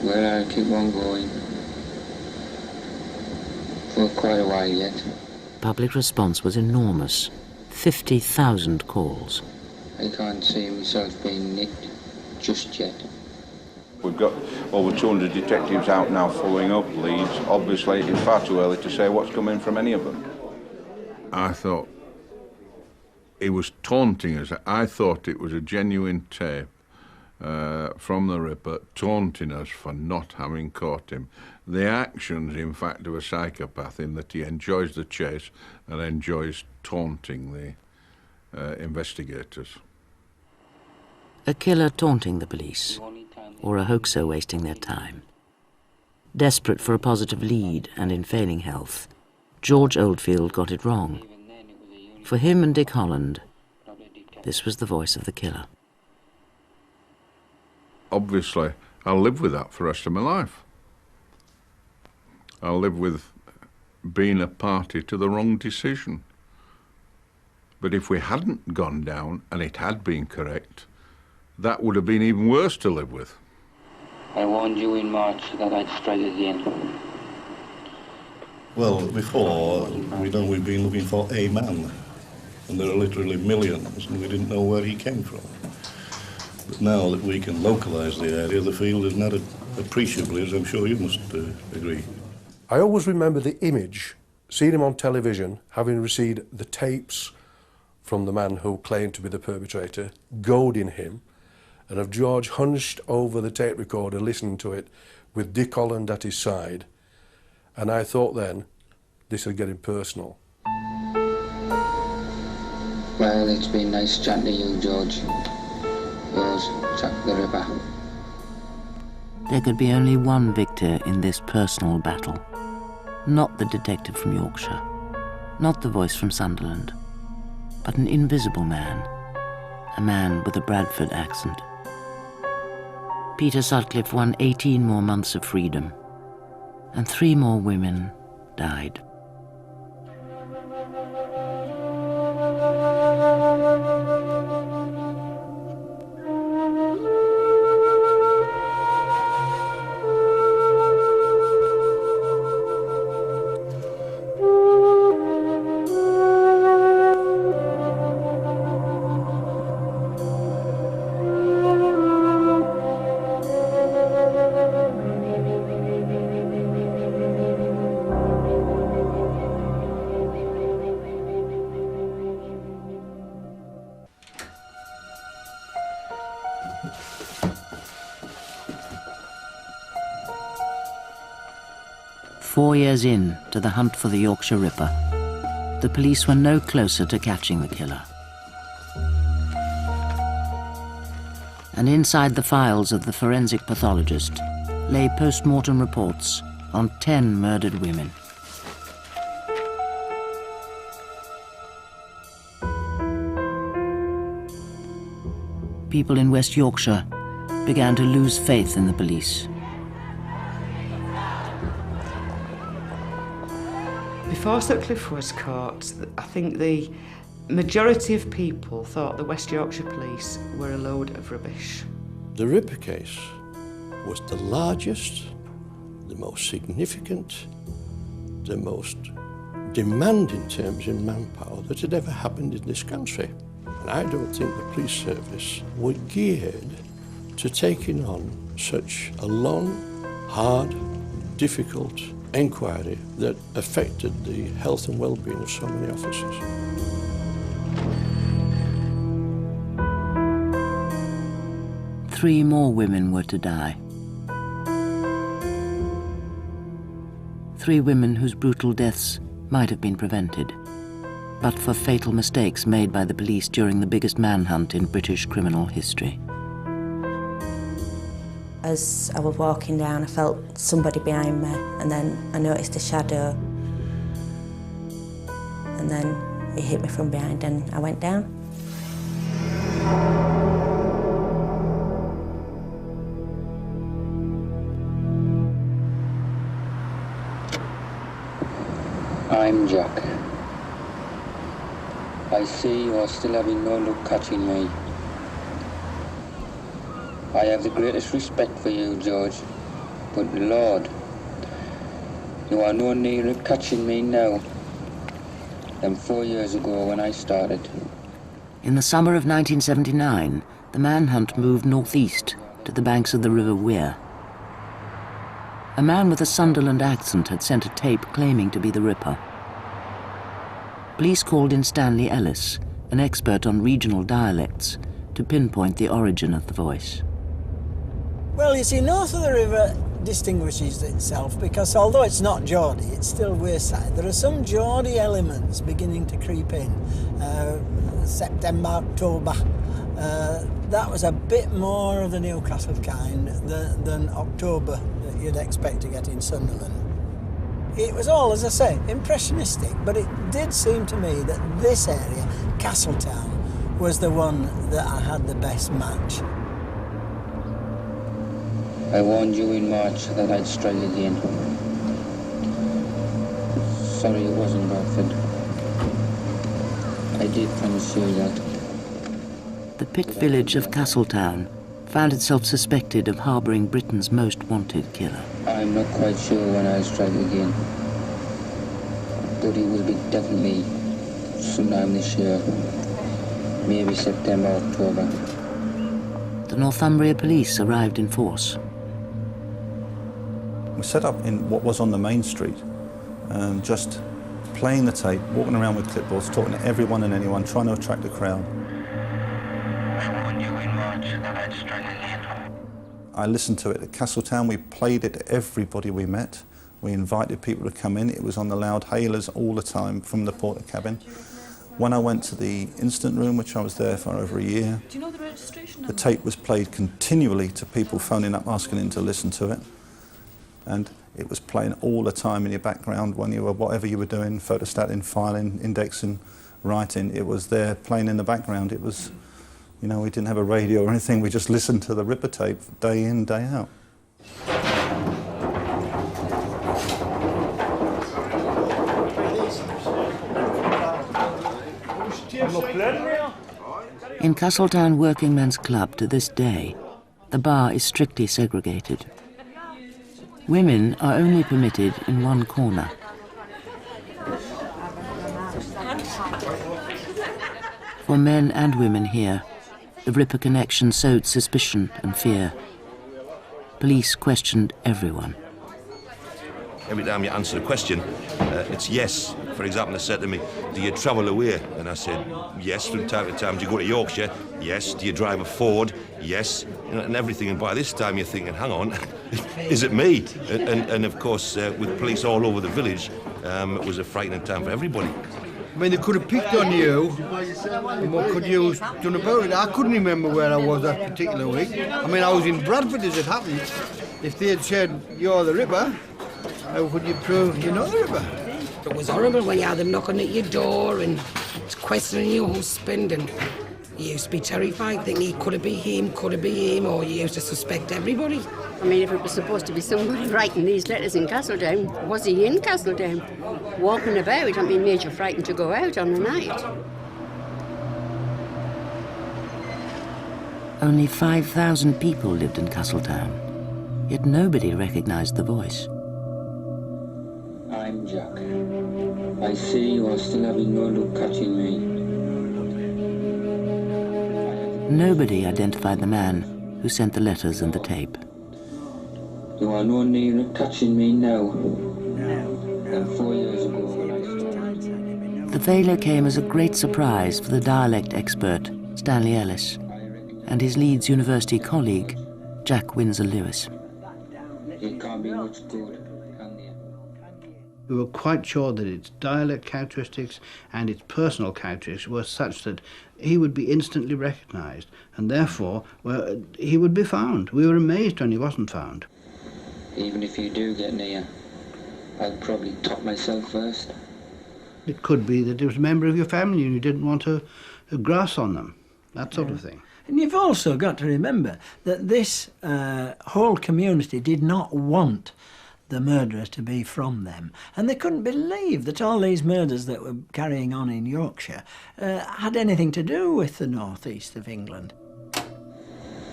Well, I'll keep on going for quite a while yet. Public response was enormous. 50,000 calls. I can't see myself being nicked just yet. We've got over 200 detectives out now following up leads. Obviously, it's far too early to say what's coming from any of them. I thought he was taunting us. I thought it was a genuine tape from the Ripper taunting us for not having caught him. The actions, in fact, of a psychopath in that he enjoys the chase and enjoys taunting the investigators. A killer taunting the police, or a hoaxer wasting their time. Desperate for a positive lead and in failing health, George Oldfield got it wrong. For him and Dick Holland, this was the voice of the killer. Obviously, I'll live with that for the rest of my life. I'll live with being a party to the wrong decision. But if we hadn't gone down and it had been correct, that would have been even worse to live with. I warned you in March that I'd strike again. Well, before, we've been looking for a man, and there are literally millions, and we didn't know where he came from. But now that we can localise the area, the field has narrowed appreciably, as I'm sure you must agree. I always remember the image, seeing him on television, having received the tapes from the man who claimed to be the perpetrator, goading him, and of George hunched over the tape recorder listening to it with Dick Holland at his side. And I thought then, this is getting personal. Well, it's been nice chatting to you, George. Yours, Jack the Ripper. There could be only one victor in this personal battle. Not the detective from Yorkshire, not the voice from Sunderland, but an invisible man, a man with a Bradford accent. Peter Sutcliffe won 18 more months of freedom, and 3 more women died. 4 years in to the hunt for the Yorkshire Ripper, the police were no closer to catching the killer. And inside the files of the forensic pathologist lay post-mortem reports on 10 murdered women. People in West Yorkshire began to lose faith in the police. Before Sutcliffe was caught, I think the majority of people thought the West Yorkshire police were a load of rubbish. The Ripper case was the largest, the most significant, the most demanding terms in manpower that had ever happened in this country. And I don't think the police service were geared to taking on such a long, hard, difficult inquiry that affected the health and well-being of so many officers. Three more women were to die. 3 women whose brutal deaths might have been prevented, but for fatal mistakes made by the police during the biggest manhunt in British criminal history. As I was walking down, I felt somebody behind me, and then I noticed a shadow. And then it hit me from behind and I went down. I'm Jack. I see you are still having no luck catching me. I have the greatest respect for you, George, but Lord, you are no nearer catching me now than 4 years ago when I started. In the summer of 1979, the manhunt moved northeast to the banks of the River Wear. A man with a Sunderland accent had sent a tape claiming to be the Ripper. Police called in Stanley Ellis, an expert on regional dialects, to pinpoint the origin of the voice. Well, you see, north of the river distinguishes itself because although it's not Geordie, it's still Wearside. There are some Geordie elements beginning to creep in. September, October. That was a bit more of the Newcastle kind than October that you'd expect to get in Sunderland. It was all, as I say, impressionistic, but it did seem to me that this area, Castletown, was the one that I had the best match. I warned you in March that I'd strike again. Sorry it wasn't Bradford. I did promise you that. The pit village of Castletown found itself suspected of harbouring Britain's most wanted killer. I'm not quite sure when I'll strike again, but it will be definitely sometime this year, maybe September, October. The Northumbria police arrived in force. We set up in what was on the main street, just playing the tape, walking around with clipboards, talking to everyone and anyone, trying to attract a crowd. I listened to it at Castletown. We played it to everybody we met. We invited people to come in. It was on the loud hailers all the time from the porter cabin. When I went to the instant room, which I was there for over a year, do you know the registration number? The tape was played continually to people phoning up asking them to listen to it. And it was playing all the time in your background when you were, whatever you were doing, photostating, filing, indexing, writing, it was there playing in the background. It was, you know, we didn't have a radio or anything, we just listened to the Ripper tape day in, day out. In Castletown Working Men's Club to this day, the bar is strictly segregated. Women are only permitted in one corner. For men and women here, the Ripper connection sowed suspicion and fear. Police questioned everyone. every time you answer a question, it's yes. For example, they said to me, do you travel away? And I said, yes, from time to time. Do you go to Yorkshire? Yes. Do you drive a Ford? Yes. You know, and everything. And by this time you're thinking, hang on, is it me? And of course, with police all over the village, it was a frightening time for everybody. I mean, they could have picked on you, and what could you have done about it? I couldn't remember where I was that particular week. I mean, I was in Bradford as it happened. If they had said, you're the Ripper, how could you prove you're not the Ripper? It was horrible when you had them knocking at your door and questioning your husband, and you used to be terrified, thinking it could it be him, or you used to suspect everybody. I mean, if it was supposed to be somebody writing these letters in Castledown, was he in Castledown? Walking about, I mean, made you frightened to go out on the night. Only 5,000 people lived in Castletown, yet nobody recognised the voice. I'm Jack. I see you are still having no look catching me. Nobody identified the man who sent the letters and the tape. You are no nearer catching me now than 4 years ago when I started. The failure came as a great surprise for the dialect expert Stanley Ellis and his Leeds University colleague Jack Windsor-Lewis. It can't be much good. We were quite sure that its dialect characteristics and its personal characteristics were such that he would be instantly recognised, and therefore he would be found. We were amazed when he wasn't found. Even if you do get near, I'll probably top myself first. It could be that it was a member of your family and you didn't want to grass on them, that sort of thing. And you've also got to remember that this whole community did not want the murderers to be from them. And they couldn't believe that all these murders that were carrying on in Yorkshire had anything to do with the northeast of England.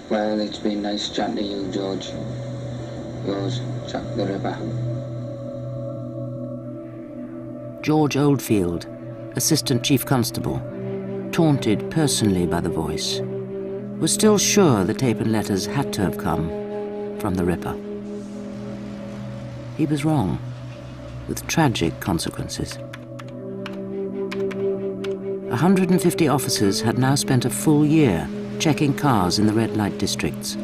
Well, it's been nice chatting to you, George. Yours, Jack the Ripper. George Oldfield, Assistant Chief Constable, taunted personally by the voice, was still sure the tape and letters had to have come from the Ripper. He was wrong, with tragic consequences. 150 officers had now spent a full year checking cars in the red light districts.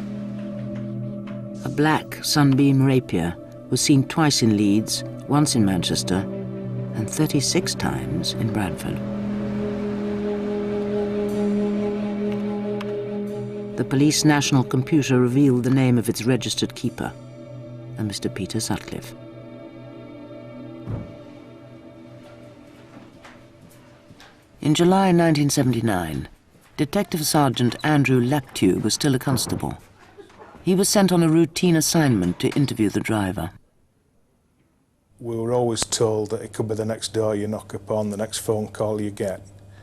A black Sunbeam Rapier was seen twice in Leeds, once in Manchester, and 36 times in Bradford. The police national computer revealed the name of its registered keeper, a Mr. Peter Sutcliffe. In July 1979, Detective Sergeant Andrew Laptew was still a constable. He was sent on a routine assignment to interview the driver. We were always told that it could be the next door you knock upon, the next phone call you get.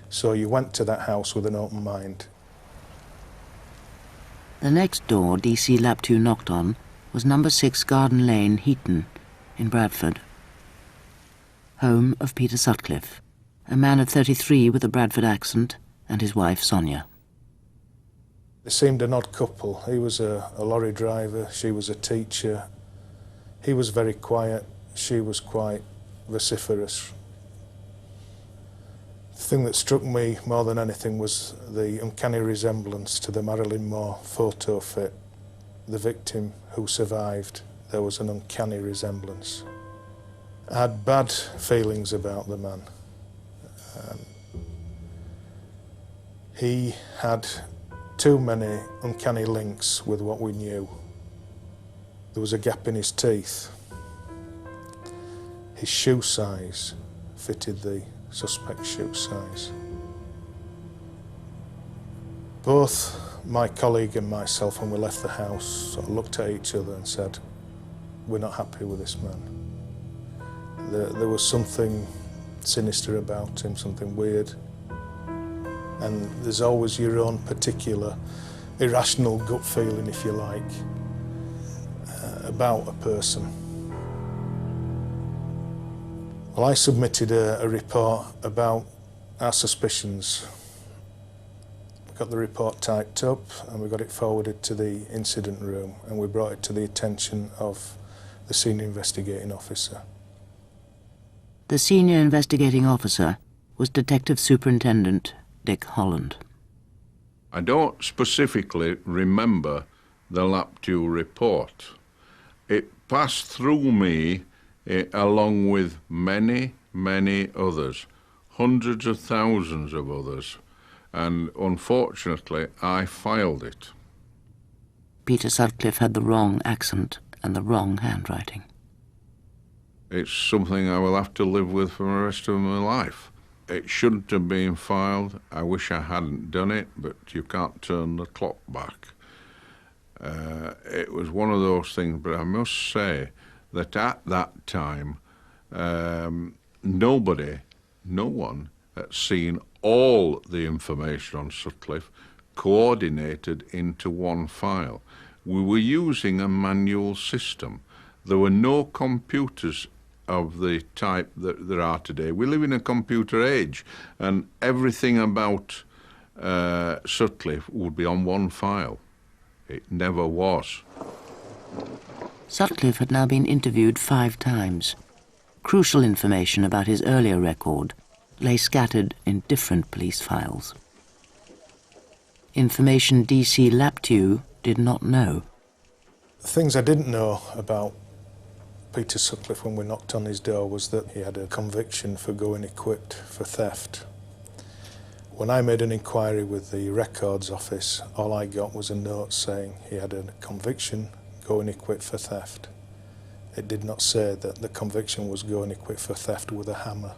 So you went to that house with an open mind. The next door DC Laptew knocked on was number 6 Garden Lane, Heaton, in Bradford. Home of Peter Sutcliffe, a man of 33 with a Bradford accent, and his wife, Sonia. They seemed an odd couple. He was a lorry driver, she was a teacher. He was very quiet, she was quite vociferous. The thing that struck me more than anything was the uncanny resemblance to the Marilyn Monroe photo fit. The victim who survived, there was an uncanny resemblance. I had bad feelings about the man. He had too many uncanny links with what we knew. There was a gap in his teeth. His shoe size fitted the suspect's shoe size. Both my colleague and myself, when we left the house, sort of looked at each other and said, we're not happy with this man. There was something sinister about him, something weird. And there's always your own particular irrational gut feeling, if you like, about a person. Well, I submitted a report about our suspicions. We got the report typed up and we got it forwarded to the incident room, and we brought it to the attention of the senior investigating officer. The senior investigating officer was Detective Superintendent Dick Holland. I don't specifically remember the Laptew report. It passed through me along with many, many others, hundreds of thousands of others, and unfortunately I filed it. Peter Sutcliffe had the wrong accent and the wrong handwriting. It's something I will have to live with for the rest of my life. It shouldn't have been filed. I wish I hadn't done it, but you can't turn the clock back. It was one of those things, but I must say that at that time, no one had seen all the information on Sutcliffe coordinated into one file. We were using a manual system. There were no computers of the type that there are today. We live in a computer age, and everything about Sutcliffe would be on one file. It never was. Sutcliffe had now been interviewed 5 times. Crucial information about his earlier record lay scattered in different police files. Information DC Laptew did not know. The things I didn't know about Peter Sutcliffe when we knocked on his door was that he had a conviction for going equipped for theft. When I made an inquiry with the records office, all I got was a note saying he had a conviction going equipped for theft. It did not say that the conviction was going equipped for theft with a hammer.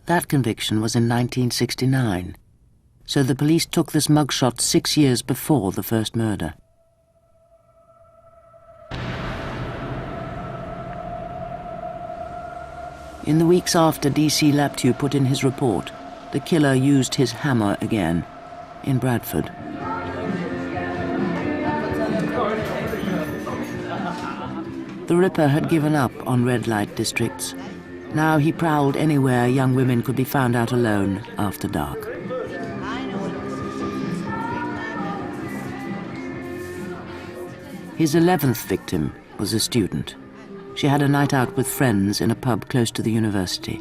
That conviction was in 1969, so the police took this mugshot 6 years before the first murder. In the weeks after DC Laptew put in his report, the killer used his hammer again, in Bradford. The Ripper had given up on red light districts. Now he prowled anywhere young women could be found out alone after dark. His 11th victim was a student. She had a night out with friends in a pub close to the university.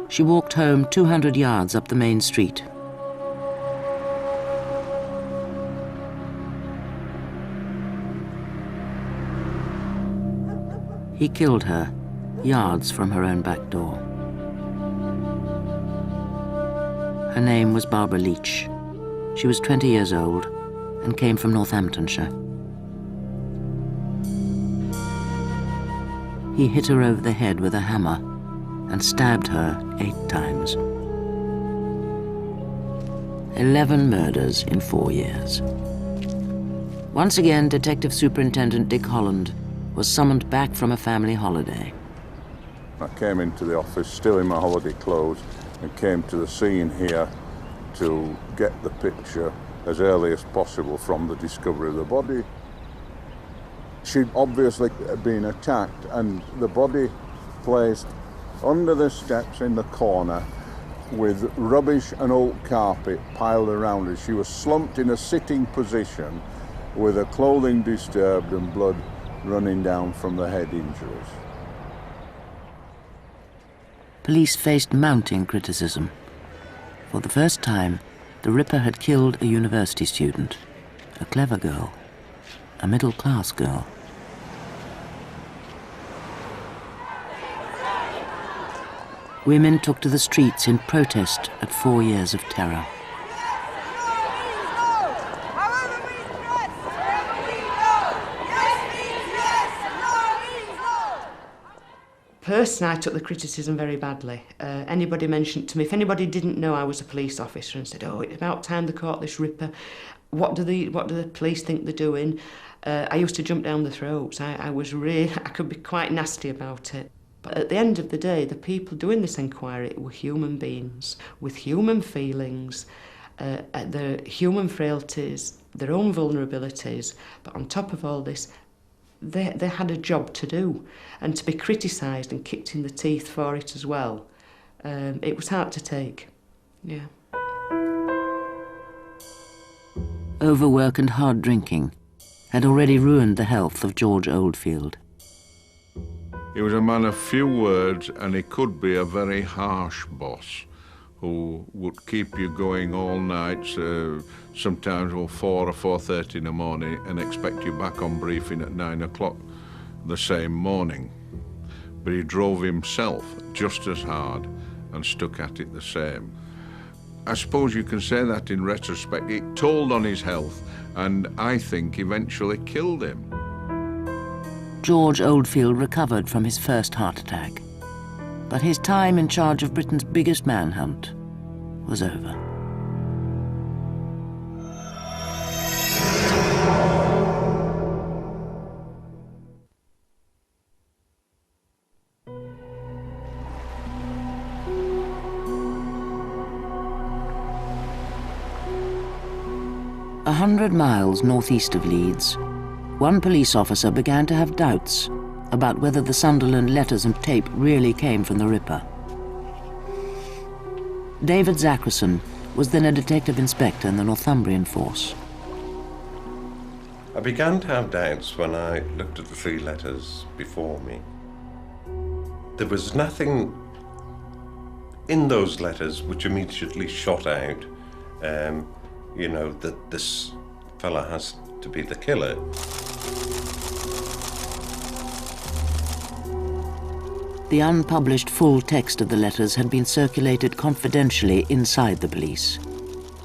She walked home 200 yards up the main street. He killed her, yards from her own back door. Her name was Barbara Leach. She was 20 years old and came from Northamptonshire. He hit her over the head with a hammer and stabbed her 8 times. 11 murders in 4 years. Once again, Detective Superintendent Dick Holland was summoned back from a family holiday. I came into the office still in my holiday clothes and came to the scene here to get the picture as early as possible from the discovery of the body. She'd obviously been attacked, and the body placed under the steps in the corner with rubbish and old carpet piled around her. She was slumped in a sitting position with her clothing disturbed and blood running down from the head injuries. Police faced mounting criticism. For the first time, the Ripper had killed a university student, a clever girl, a middle-class girl. Women took to the streets in protest at 4 years of terror. Personally, I took the criticism very badly. Anybody mentioned to me, if anybody didn't know I was a police officer and said, "Oh, it's about time they caught this Ripper. What do the police think they're doing?" I used to jump down the throats. I could be quite nasty about it. But at the end of the day, the people doing this inquiry were human beings with human feelings, their human frailties, their own vulnerabilities. But on top of all this, they had a job to do, and to be criticised and kicked in the teeth for it as well, it was hard to take, yeah. Overwork and hard drinking had already ruined the health of George Oldfield. He was a man of few words, and he could be a very harsh boss who would keep you going all night, sometimes till 4 or 4:30 in the morning, and expect you back on briefing at 9 o'clock the same morning. But he drove himself just as hard and stuck at it the same. I suppose you can say that in retrospect. It told on his health, and I think eventually killed him. George Oldfield recovered from his first heart attack, but his time in charge of Britain's biggest manhunt was over. A 100 miles northeast of Leeds, one police officer began to have doubts about whether the Sunderland letters and tape really came from the Ripper. David Zackerson was then a detective inspector in the Northumbrian force. I began to have doubts when I looked at the 3 letters before me. There was nothing in those letters which immediately shot out, you know, that this fella has to be the killer. The unpublished full text of the letters had been circulated confidentially inside the police.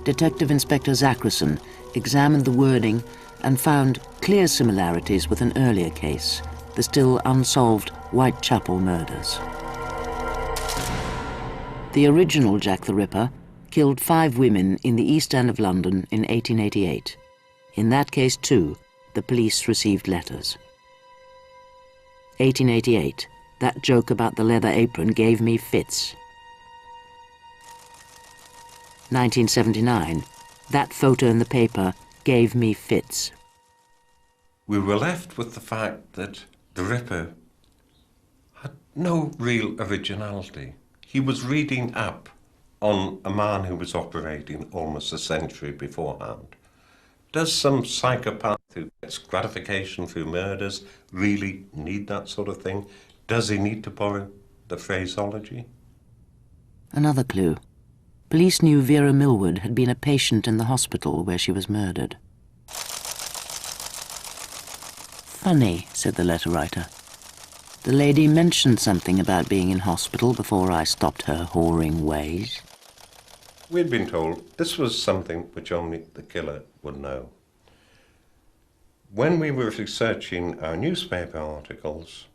Detective Inspector Zackerson examined the wording and found clear similarities with an earlier case, the still unsolved Whitechapel murders. The original Jack the Ripper killed 5 women in the East End of London in 1888. In that case, too, the police received letters. 1888. That joke about the leather apron gave me fits. 1979. That photo in the paper gave me fits. We were left with the fact that the Ripper had no real originality. He was reading up on a man who was operating almost a century beforehand. Does some psychopath who gets gratification through murders really need that sort of thing? Does he need to borrow the phraseology? Another clue. Police knew Vera Millward had been a patient in the hospital where she was murdered. Funny, said the letter writer. The lady mentioned something about being in hospital before I stopped her whoring ways. We'd been told this was something which only the killer would know. When we were researching our newspaper articles,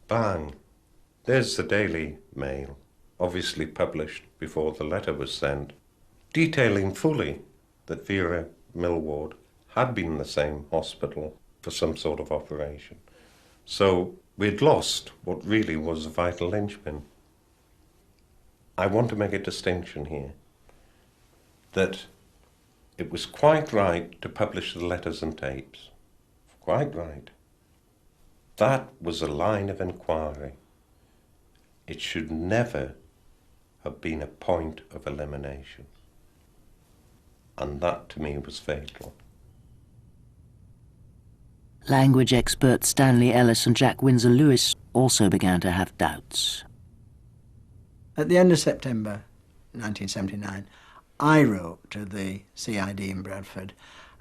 bang, there's the Daily Mail, obviously published before the letter was sent, detailing fully that Vera Millward had been in the same hospital for some sort of operation. So we'd lost what really was a vital linchpin. I want to make a distinction here, that it was quite right to publish the letters and tapes. Quite right. That was a line of inquiry. It should never have been a point of elimination. And that, to me, was fatal. Language experts Stanley Ellis and Jack Windsor Lewis also began to have doubts. At the end of September 1979, I wrote to the CID in Bradford,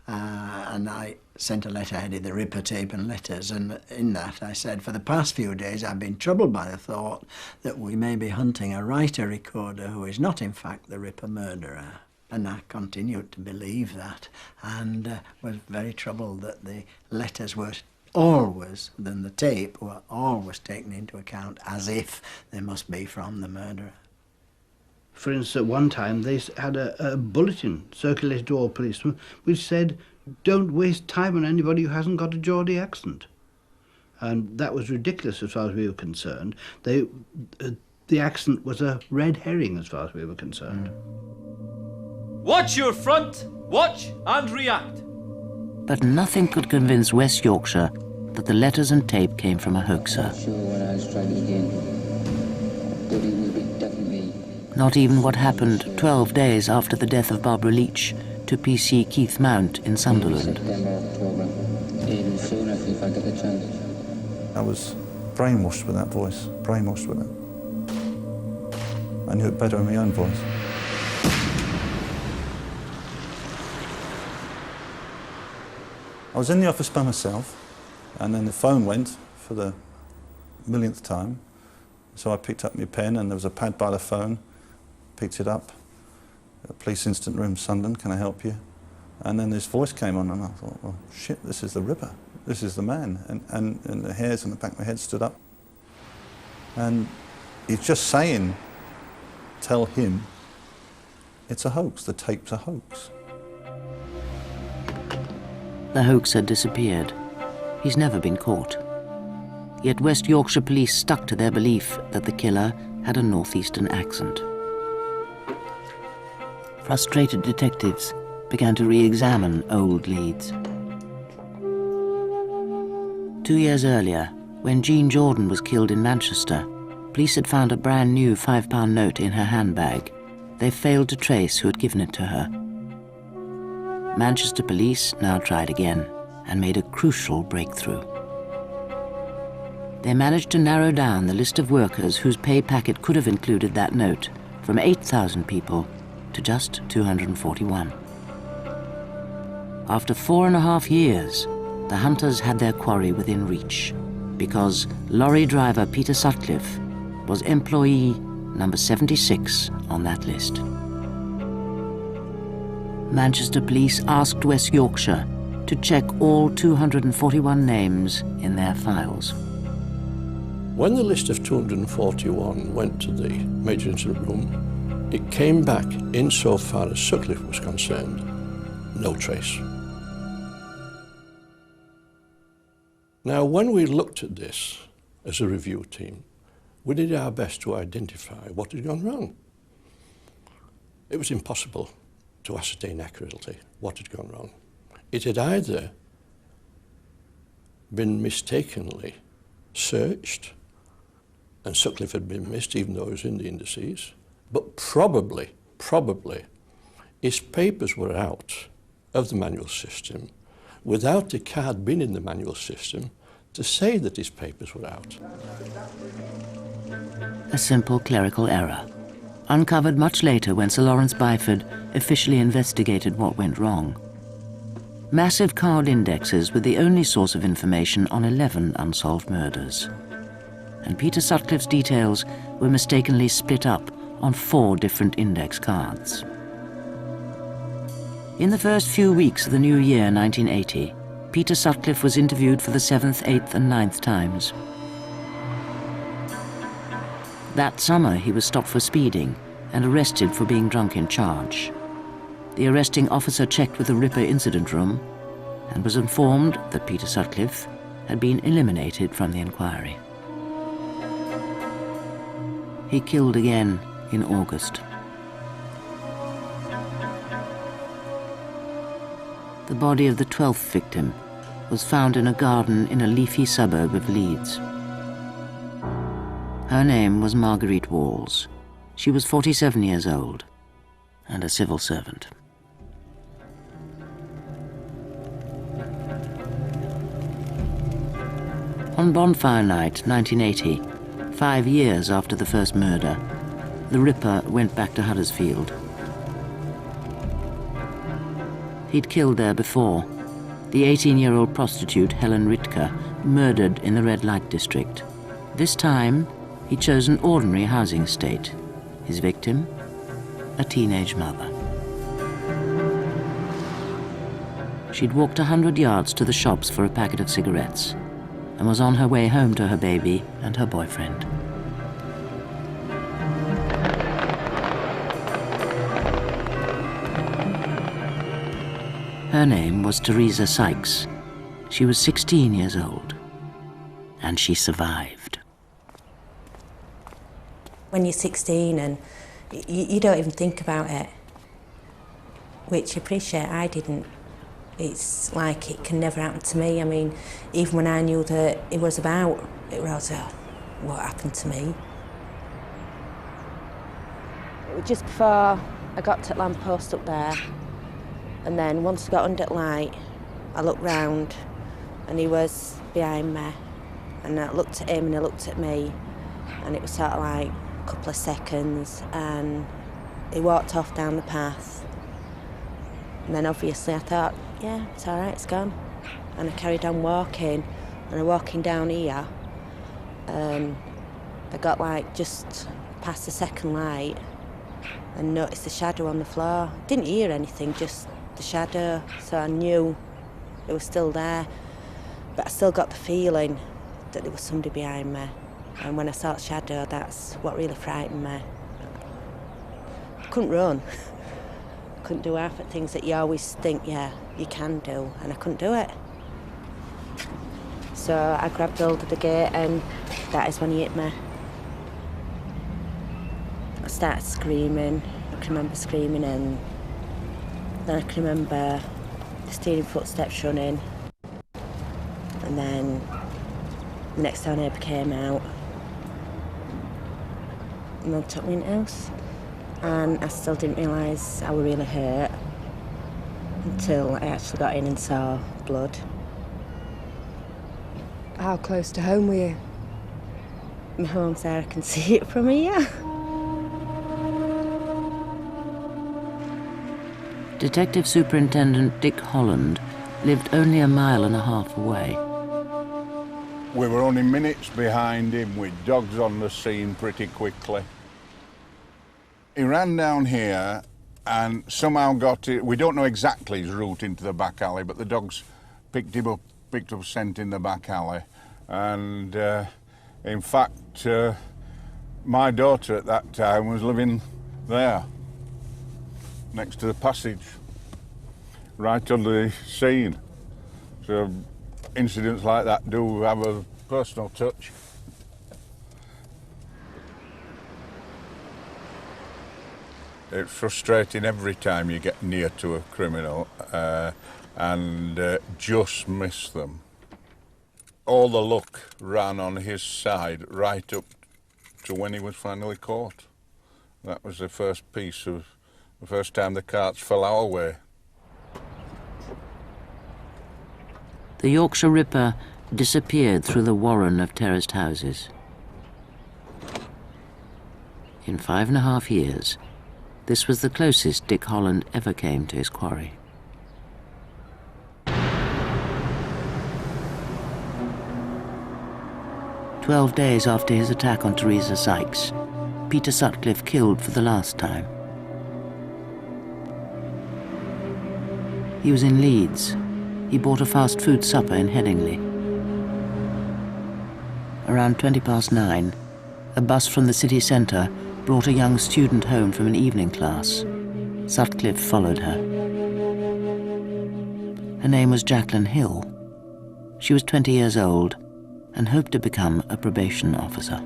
and I sent a letter headed The Ripper Tape and Letters, and in that I said, for the past few days I've been troubled by the thought that we may be hunting a writer-recorder who is not in fact the Ripper murderer. And I continued to believe that, and was very troubled that the letters were always, then the tape were always taken into account as if they must be from the murderer. For instance, at one time they had a bulletin circulated to all policemen which said, don't waste time on anybody who hasn't got a Geordie accent. And that was ridiculous as far as we were concerned. The accent was a red herring as far as we were concerned. Watch your front, watch and react. But nothing could convince West Yorkshire that the letters and tape came from a hoaxer. Not even what happened 12 days after the death of Barbara Leach to to PC Keith Mount in Sunderland. Even sooner if I get the chance. I was brainwashed with that voice, brainwashed with it. I knew it better in my own voice. I was in the office by myself, and then the phone went for the millionth time. So I picked up my pen, and there was a pad by the phone, picked it up. Police Instant Room, Sunderland, can I help you? And then this voice came on, and I thought, well, shit, this is the Ripper. This is the man. And the hairs on the back of my head stood up. And he's just saying, tell him it's a hoax, the tape's a hoax. The hoax had disappeared. He's never been caught. Yet West Yorkshire police stuck to their belief that the killer had a northeastern accent. Frustrated detectives began to re-examine old leads. 2 years earlier, when Jean Jordan was killed in Manchester, police had found a brand new £5 note in her handbag. They failed to trace who had given it to her. Manchester police now tried again and made a crucial breakthrough. They managed to narrow down the list of workers whose pay packet could have included that note from 8,000 people to just 241. After 4.5 years, the hunters had their quarry within reach because lorry driver Peter Sutcliffe was employee number 76 on that list. Manchester police asked West Yorkshire to check all 241 names in their files. When the list of 241 went to the Major Incident Room, it came back insofar as Sutcliffe was concerned, no trace. Now, when we looked at this as a review team, we did our best to identify what had gone wrong. It was impossible to ascertain accurately what had gone wrong. It had either been mistakenly searched, and Sutcliffe had been missed even though he was in the indices, but probably, his papers were out of the manual system without the card being in the manual system to say that his papers were out. A simple clerical error, uncovered much later when Sir Lawrence Byford officially investigated what went wrong. Massive card indexes were the only source of information on 11 unsolved murders. And Peter Sutcliffe's details were mistakenly split up on 4 different index cards. In the first few weeks of the new year, 1980, Peter Sutcliffe was interviewed for the 7th, 8th and 9th times. That summer, he was stopped for speeding and arrested for being drunk in charge. The arresting officer checked with the Ripper incident room and was informed that Peter Sutcliffe had been eliminated from the inquiry. He killed again in August. The body of the 12th victim was found in a garden in a leafy suburb of Leeds. Her name was Marguerite Walls. She was 47 years old and a civil servant. On Bonfire Night, 1980, 5 years after the first murder, the Ripper went back to Huddersfield. He'd killed there before, the 18-year-old prostitute Helen Ritker, murdered in the red light district. This time, he chose an ordinary housing estate. His victim, a teenage mother. She'd walked 100 yards to the shops for a packet of cigarettes and was on her way home to her baby and her boyfriend. Her name was Teresa Sykes. She was 16 years old, and she survived. When you're 16 and you don't even think about it, which I appreciate, I didn't. It's like it can never happen to me. I mean, even when I knew that it was about, it was, what happened to me? Just before I got to the lamppost up there, And then once I got under light, I looked round and he was behind me. And I looked at him and he looked at me, and it was sort of like a couple of seconds, and he walked off down the path. And then obviously I thought, yeah, it's all right, it's gone. And I carried on walking, and I'm walking down here, and I got like just past the second light and noticed the shadow on the floor. Didn't hear anything, just the shadow, so I knew it was still there. But I still got the feeling that there was somebody behind me. And when I saw the shadow, that's what really frightened me. I couldn't run. Couldn't do half the things that you always think, yeah, you can do, and I couldn't do it. So I grabbed hold of the gate, and that is when he hit me. I started screaming. I can remember screaming, and then I can remember the steering footsteps running. And then the next door neighbour came out and then took me in the house. And I still didn't realise I was really hurt until I actually got in and saw blood. How close to home were you? My home's there, I can see it from here. Detective Superintendent Dick Holland lived only a mile and a half away. We were only minutes behind him with dogs on the scene pretty quickly. He ran down here and somehow got it. We don't know exactly his route into the back alley, but the dogs picked up scent in the back alley. And in fact, my daughter at that time was living there, next to the passage, right under the scene. So incidents like that do have a personal touch. It's frustrating every time you get near to a criminal and just miss them. All the luck ran on his side right up to when he was finally caught. That was the first time the carts fell our way. The Yorkshire Ripper disappeared through the warren of terraced houses. In 5.5 years, this was the closest Dick Holland ever came to his quarry. "12 days after his attack on Teresa Sykes, Peter Sutcliffe killed for the last time. He was in Leeds. He bought a fast food supper in Headingley. Around 9:20, a bus from the city centre brought a young student home from an evening class. Sutcliffe followed her. Her name was Jacqueline Hill. She was 20 years old and hoped to become a probation officer.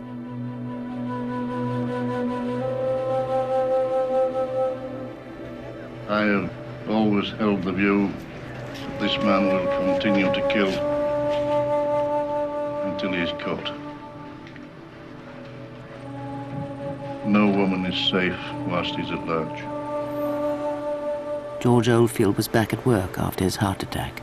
I have always held the view that this man will continue to kill until he is caught. No woman is safe whilst he's at large. George Oldfield was back at work after his heart attack.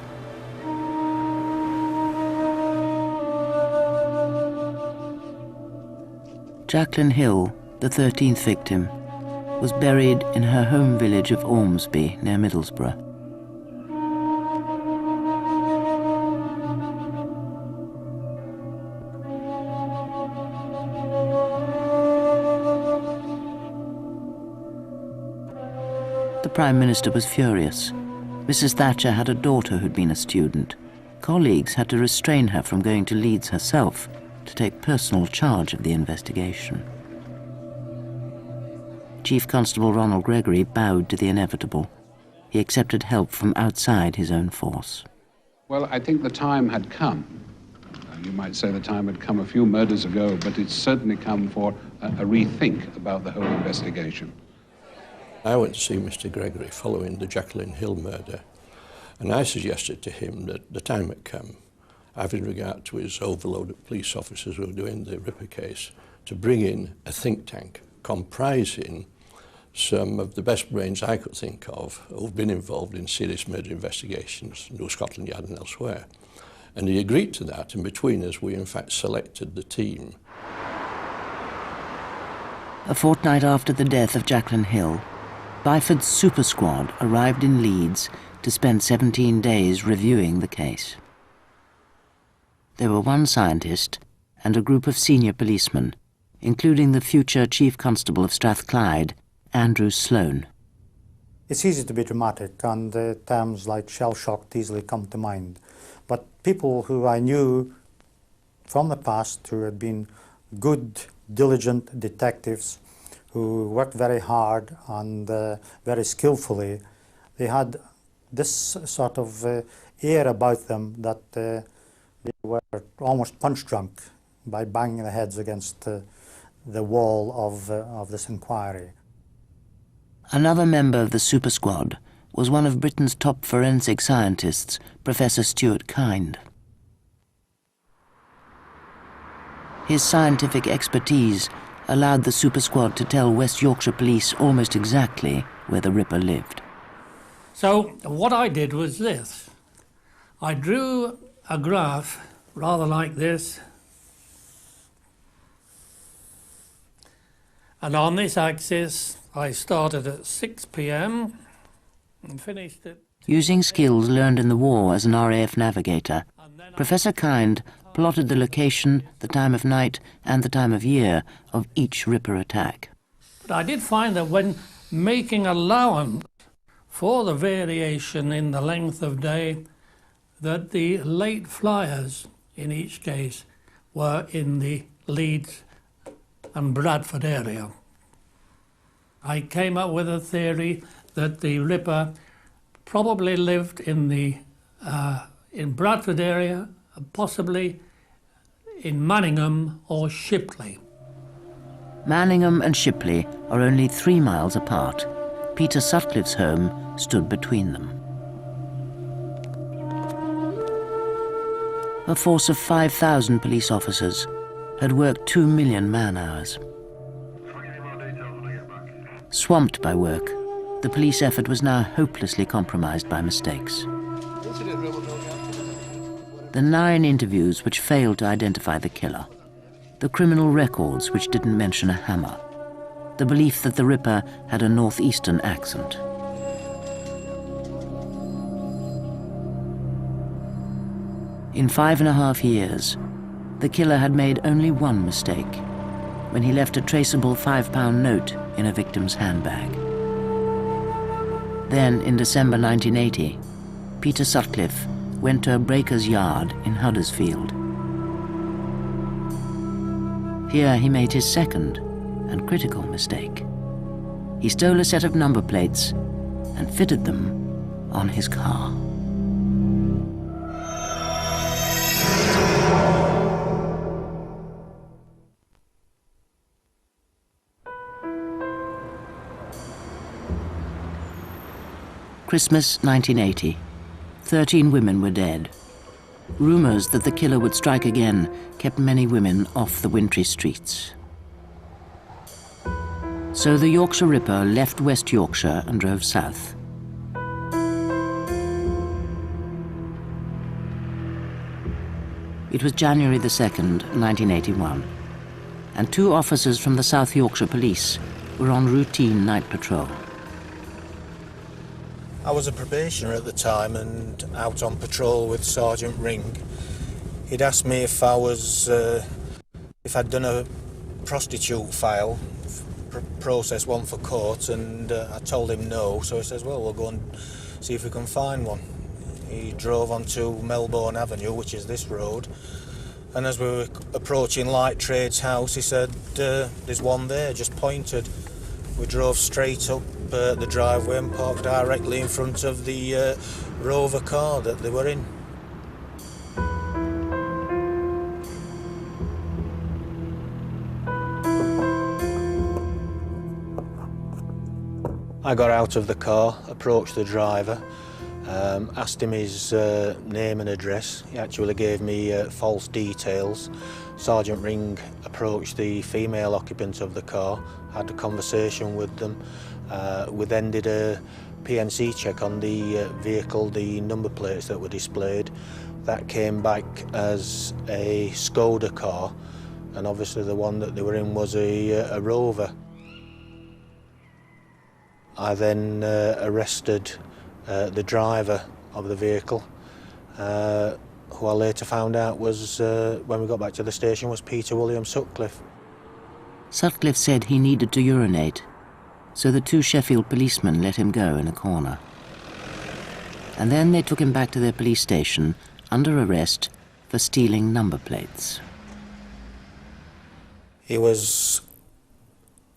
Jacqueline Hill, the 13th victim, was buried in her home village of Ormsby near Middlesbrough. The Prime Minister was furious. Mrs. Thatcher had a daughter who'd been a student. Colleagues had to restrain her from going to Leeds herself to take personal charge of the investigation. Chief Constable Ronald Gregory bowed to the inevitable. He accepted help from outside his own force. Well, I think the time had come. You might say the time had come a few murders ago, but it's certainly come for a rethink about the whole investigation. I went to see Mr. Gregory following the Jacqueline Hill murder, and I suggested to him that the time had come, having regard to his overload of police officers who were doing the Ripper case, to bring in a think tank comprising some of the best brains I could think of who've been involved in serious murder investigations, New Scotland Yard and elsewhere. And he agreed to that, and between us we in fact selected the team. A fortnight after the death of Jacqueline Hill, Byford's super squad arrived in Leeds to spend 17 days reviewing the case. There were one scientist and a group of senior policemen, including the future Chief Constable of Strathclyde, Andrew Sloane. It's easy to be dramatic, and terms like shell-shocked easily come to mind. But people who I knew from the past, who had been good, diligent detectives, who worked very hard and very skillfully, they had this sort of air about them that they were almost punch-drunk by banging their heads against the wall of this inquiry. Another member of the super squad was one of Britain's top forensic scientists, Professor Stuart Kind. His scientific expertise allowed the super squad to tell West Yorkshire Police almost exactly where the Ripper lived. So what I did was this. I drew a graph rather like this, and on this axis I started at 6 p.m. and finished at... Using skills learned in the war as an RAF navigator, Professor Kind plotted the location, the time of night and the time of year of each Ripper attack. But I did find that when making allowance for the variation in the length of day, that the late flyers in each case were in the Leeds and Bradford area. I came up with a theory that the Ripper probably lived in the in Bradford area, possibly in Manningham or Shipley. Manningham and Shipley are only 3 miles apart. Peter Sutcliffe's home stood between them. A force of 5,000 police officers had worked 2 million man-hours. Swamped by work, the police effort was now hopelessly compromised by mistakes. The 9 interviews which failed to identify the killer, the criminal records which didn't mention a hammer, the belief that the Ripper had a northeastern accent. In 5.5 years, the killer had made only one mistake, when he left a traceable £5 note in a victim's handbag. Then, in December 1980, Peter Sutcliffe went to a breaker's yard in Huddersfield. Here he made his second and critical mistake. He stole a set of number plates and fitted them on his car. Christmas 1980. 13 women were dead. Rumours that the killer would strike again kept many women off the wintry streets. So the Yorkshire Ripper left West Yorkshire and drove south. It was January the 2nd, 1981, and 2 officers from the South Yorkshire Police were on routine night patrol. I was a probationer at the time and out on patrol with Sergeant Ring. He'd asked me if I'd done a prostitute file, process one for court, and I told him no, so he says, well, we'll go and see if we can find one. He drove onto Melbourne Avenue, which is this road, and as we were approaching Light Trade's house, he said, there's one there, just pointed. We drove straight up the driveway and parked directly in front of the Rover car that they were in. I got out of the car, approached the driver, Asked him his name and address. He actually gave me false details. Sergeant Ring approached the female occupant of the car, had a conversation with them. We then did a PNC check on the vehicle, the number plates that were displayed. That came back as a Skoda car, and obviously the one that they were in was a Rover. I then arrested the driver of the vehicle, who I later found out was, when we got back to the station, was Peter William Sutcliffe. Sutcliffe said he needed to urinate, so the 2 Sheffield policemen let him go in a corner. And then they took him back to their police station under arrest for stealing number plates. He was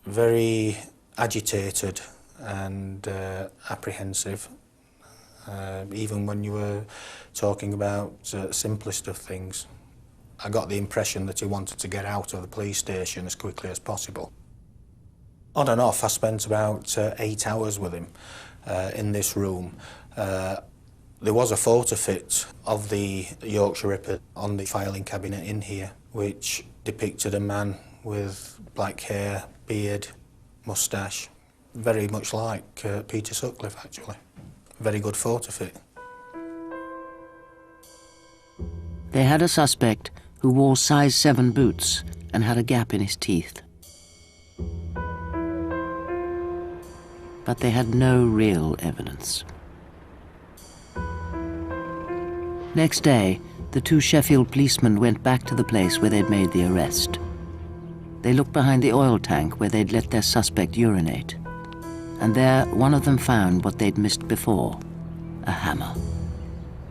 very agitated and apprehensive, even when you were talking about simplest of things. I got the impression that he wanted to get out of the police station as quickly as possible. On and off, I spent about 8 hours with him in this room. There was a photo fit of the Yorkshire Ripper on the filing cabinet in here, which depicted a man with black hair, beard, moustache, very much like Peter Sutcliffe, actually. Very good photo fit. They had a suspect who wore size 7 boots and had a gap in his teeth. But they had no real evidence. Next day, the 2 Sheffield policemen went back to the place where they'd made the arrest. They looked behind the oil tank where they'd let their suspect urinate. And there, one of them found what they'd missed before, a hammer.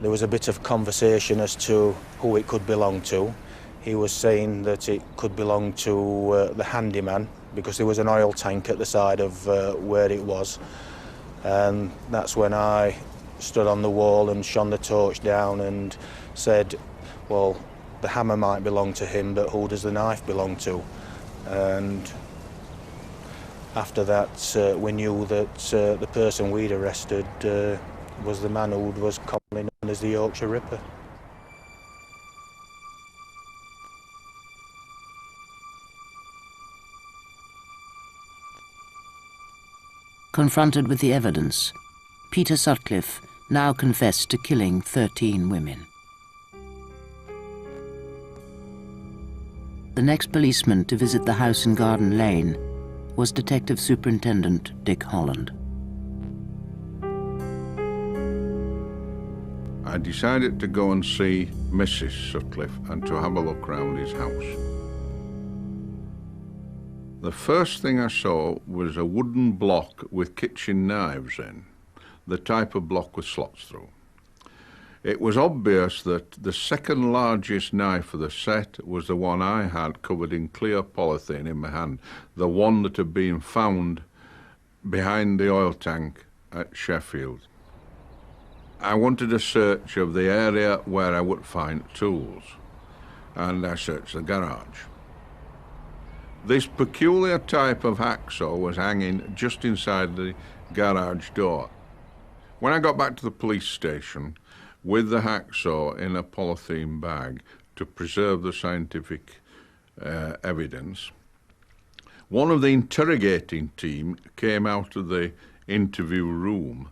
There was a bit of conversation as to who it could belong to. He was saying that it could belong to the handyman, because there was an oil tank at the side of where it was. And that's when I stood on the wall and shone the torch down and said, well, the hammer might belong to him, but who does the knife belong to? And after that, we knew that the person we'd arrested was the man who was commonly known as the Yorkshire Ripper. Confronted with the evidence, Peter Sutcliffe now confessed to killing 13 women. The next policeman to visit the house in Garden Lane was Detective Superintendent Dick Holland. I decided to go and see Mrs. Sutcliffe and to have a look round his house. The first thing I saw was a wooden block with kitchen knives in, the type of block with slots through. It was obvious that the second largest knife of the set was the one I had covered in clear polythene in my hand, the one that had been found behind the oil tank at Sheffield. I wanted a search of the area where I would find tools, and I searched the garage. This peculiar type of hacksaw was hanging just inside the garage door. When I got back to the police station with the hacksaw in a polythene bag to preserve the scientific evidence, one of the interrogating team came out of the interview room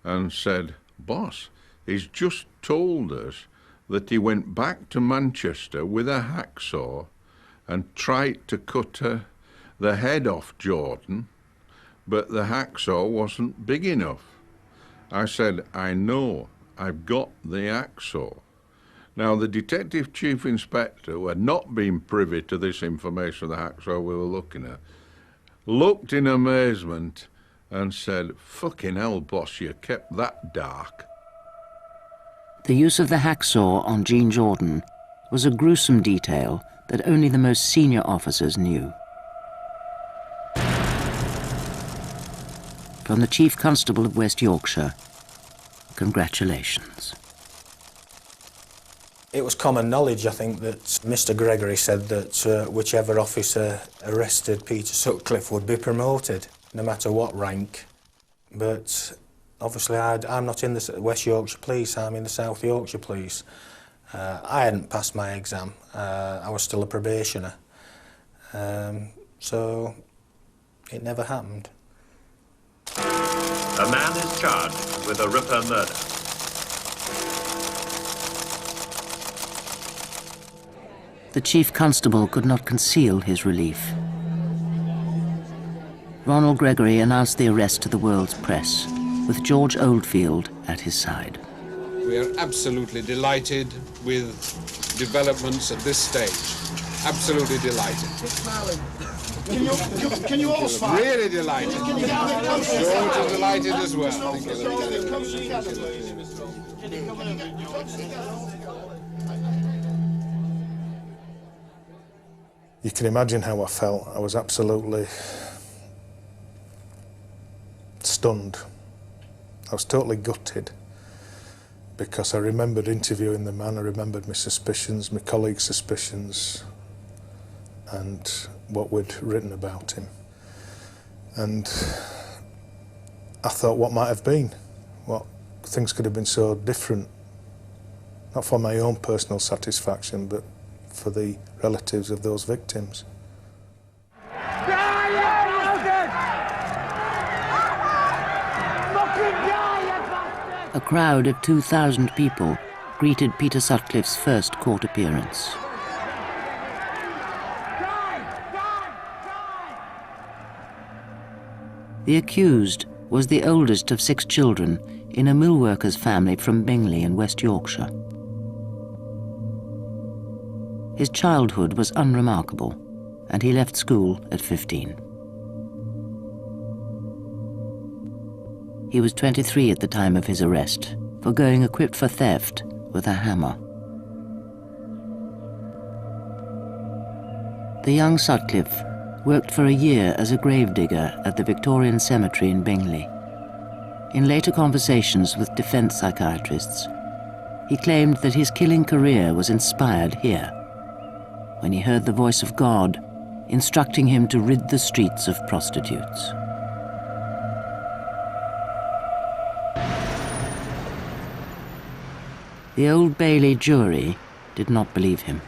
and said, "Boss, he's just told us that he went back to Manchester with a hacksaw and tried to cut the head off Jordan, but the hacksaw wasn't big enough." I said, "I know, I've got the hacksaw." Now, the Detective Chief Inspector, who had not been privy to this information of the hacksaw we were looking at, looked in amazement and said, "Fucking hell, boss, you kept that dark." The use of the hacksaw on Jean Jordan was a gruesome detail that only the most senior officers knew. From the Chief Constable of West Yorkshire, congratulations. It was common knowledge, I think, that Mr. Gregory said that whichever officer arrested Peter Sutcliffe would be promoted, no matter what rank. But obviously I'm not in the West Yorkshire Police, I'm in the South Yorkshire Police. I hadn't passed my exam, I was still a probationer, so it never happened. A man is charged with a Ripper murder. The chief constable could not conceal his relief. Ronald Gregory announced the arrest to the world's press, with George Oldfield at his side. We are absolutely delighted with developments at this stage. Absolutely delighted. Can you all smile? Really delighted. Can you get a bit closer? George is delighted as well. You can imagine how I felt. I was absolutely stunned. I was totally gutted because I remembered interviewing the man, I remembered my suspicions, my colleagues' suspicions, and what we'd written about him. And I thought what might have been, what things could have been so different, not for my own personal satisfaction, but for the relatives of those victims. A crowd of 2,000 people greeted Peter Sutcliffe's first court appearance. The accused was the oldest of 6 children in a mill worker's family from Bingley in West Yorkshire. His childhood was unremarkable, and he left school at 15. He was 23 at the time of his arrest, for going equipped for theft with a hammer. The young Sutcliffe worked for a year as a gravedigger at the Victorian Cemetery in Bingley. In later conversations with defence psychiatrists, he claimed that his killing career was inspired here, when he heard the voice of God instructing him to rid the streets of prostitutes. The Old Bailey jury did not believe him.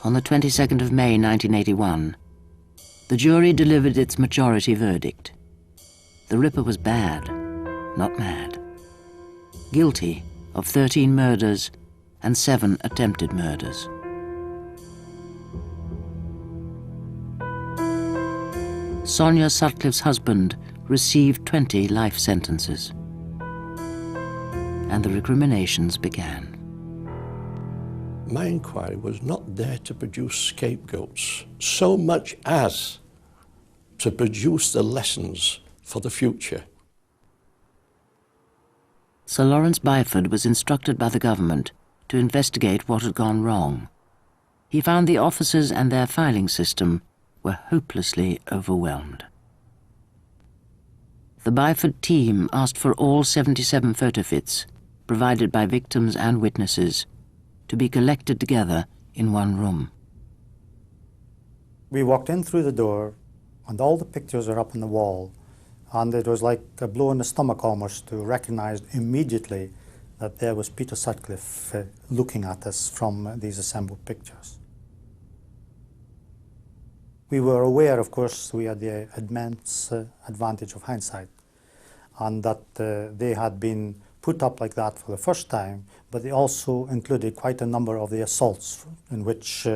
On the 22nd of May 1981, the jury delivered its majority verdict. The Ripper was bad, not mad. Guilty of 13 murders and 7 attempted murders. Sonia Sutcliffe's husband received 20 life sentences. And the recriminations began. My inquiry was not there to produce scapegoats so much as to produce the lessons for the future. Sir Lawrence Byford was instructed by the government to investigate what had gone wrong. He found the officers and their filing system were hopelessly overwhelmed. The Byford team asked for all 77 photofits, provided by victims and witnesses, to be collected together in one room. We walked in through the door, and all the pictures are up on the wall, and it was like a blow in the stomach almost to recognize immediately that there was Peter Sutcliffe looking at us from these assembled pictures. We were aware, of course, we had the immense advantage of hindsight, and that they had been put up like that for the first time, but they also included quite a number of the assaults in which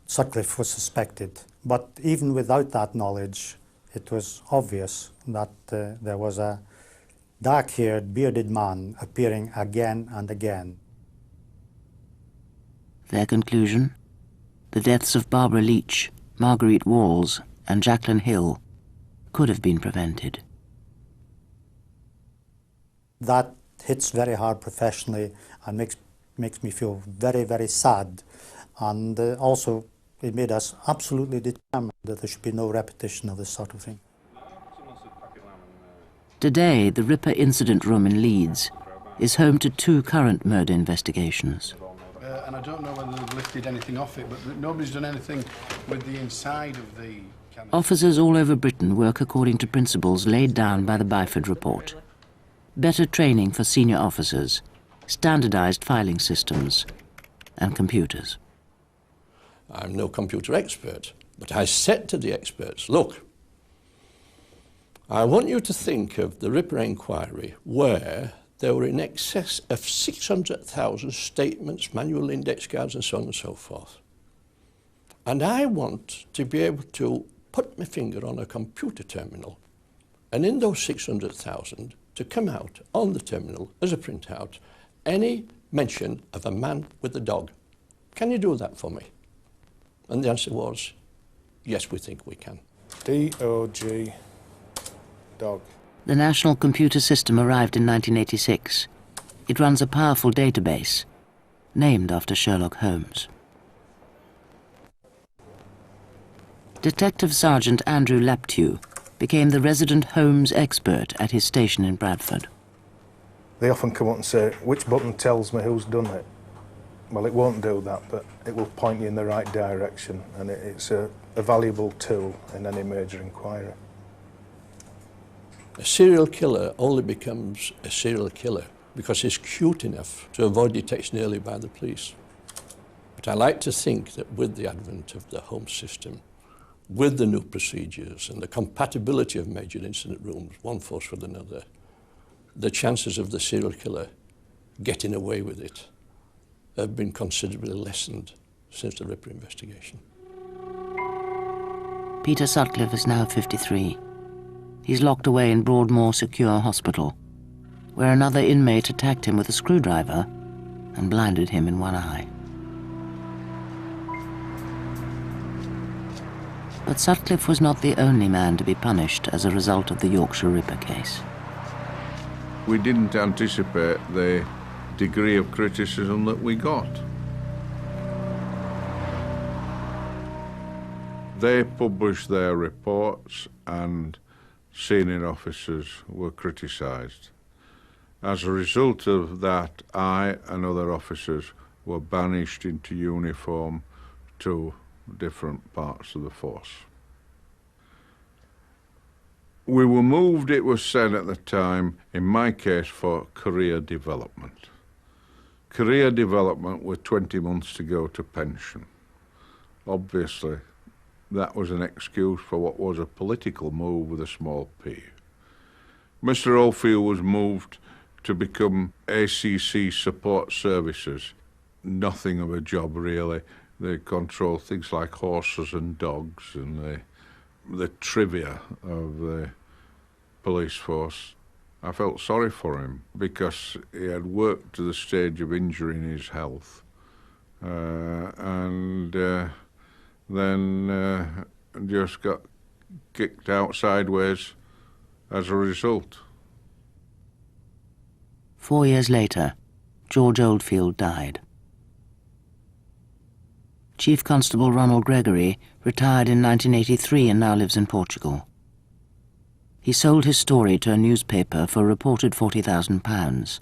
Sutcliffe was suspected. But even without that knowledge, it was obvious that there was a dark-haired, bearded man appearing again and again. Their conclusion? The deaths of Barbara Leach, Marguerite Walls, and Jacqueline Hill could have been prevented. That hits very hard professionally and makes me feel very, very sad. And also, it made us absolutely determined that there should be no repetition of this sort of thing. Today, the Ripper incident room in Leeds is home to 2 current murder investigations. and I don't know whether they've lifted anything off it, but nobody's done anything with the inside of the cannon. Officers all over Britain work according to principles laid down by the Byford Report. Better training for senior officers, standardised filing systems, and computers. I'm no computer expert, but I said to the experts, look, I want you to think of the Ripper inquiry where there were in excess of 600,000 statements, manual index cards and so on and so forth. And I want to be able to put my finger on a computer terminal and in those 600,000 to come out on the terminal as a printout any mention of a man with a dog. Can you do that for me? And the answer was, yes, we think we can. D-O-G, dog. The National Computer System arrived in 1986. It runs a powerful database, named after Sherlock Holmes. Detective Sergeant Andrew Laptew became the resident Holmes expert at his station in Bradford. They often come up and say, which button tells me who's done it? Well, it won't do that, but it will point you in the right direction, and it's a valuable tool in any major inquiry. A serial killer only becomes a serial killer because he's cute enough to avoid detection early by the police. But I like to think that with the advent of the Holmes system, with the new procedures and the compatibility of major incident rooms, one force with another, the chances of the serial killer getting away with it have been considerably lessened since the Ripper investigation. Peter Sutcliffe is now 53. He's locked away in Broadmoor Secure Hospital, where another inmate attacked him with a screwdriver and blinded him in one eye. But Sutcliffe was not the only man to be punished as a result of the Yorkshire Ripper case. We didn't anticipate the degree of criticism that we got. They published their reports and senior officers were criticised. As a result of that, I and other officers were banished into uniform to different parts of the force. We were moved, it was said at the time, in my case, for career development. Career development with 20 months to go to pension. Obviously, that was an excuse for what was a political move with a small p. Mr. Oldfield was moved to become ACC Support Services. Nothing of a job, really. They control things like horses and dogs and the trivia of the police force. I felt sorry for him because he had worked to the stage of injuring his health. Then just got kicked out sideways as a result. 4 years later, George Oldfield died. Chief Constable Ronald Gregory retired in 1983 and now lives in Portugal. He sold his story to a newspaper for a reported £40,000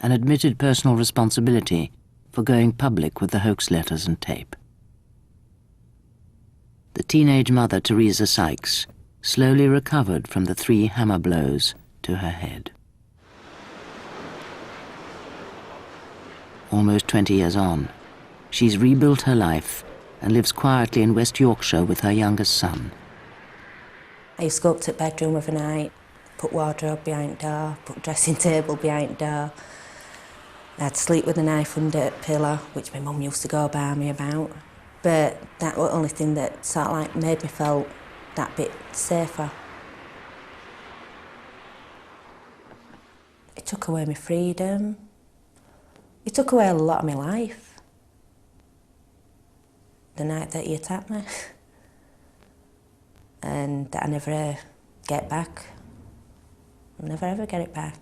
and admitted personal responsibility for going public with the hoax letters and tape. The teenage mother, Teresa Sykes, slowly recovered from the 3 hammer blows to her head. Almost 20 years on, she's rebuilt her life and lives quietly in West Yorkshire with her youngest son. I used to go up to the bedroom of a night, put wardrobe behind the door, put dressing table behind the door. I'd sleep with a knife under the pillow, which my mum used to go by me about. But that was the only thing that sort of like made me feel that bit safer. It took away my freedom. It took away a lot of my life. The night that he attacked me. And that I never get back. I'll never ever get it back.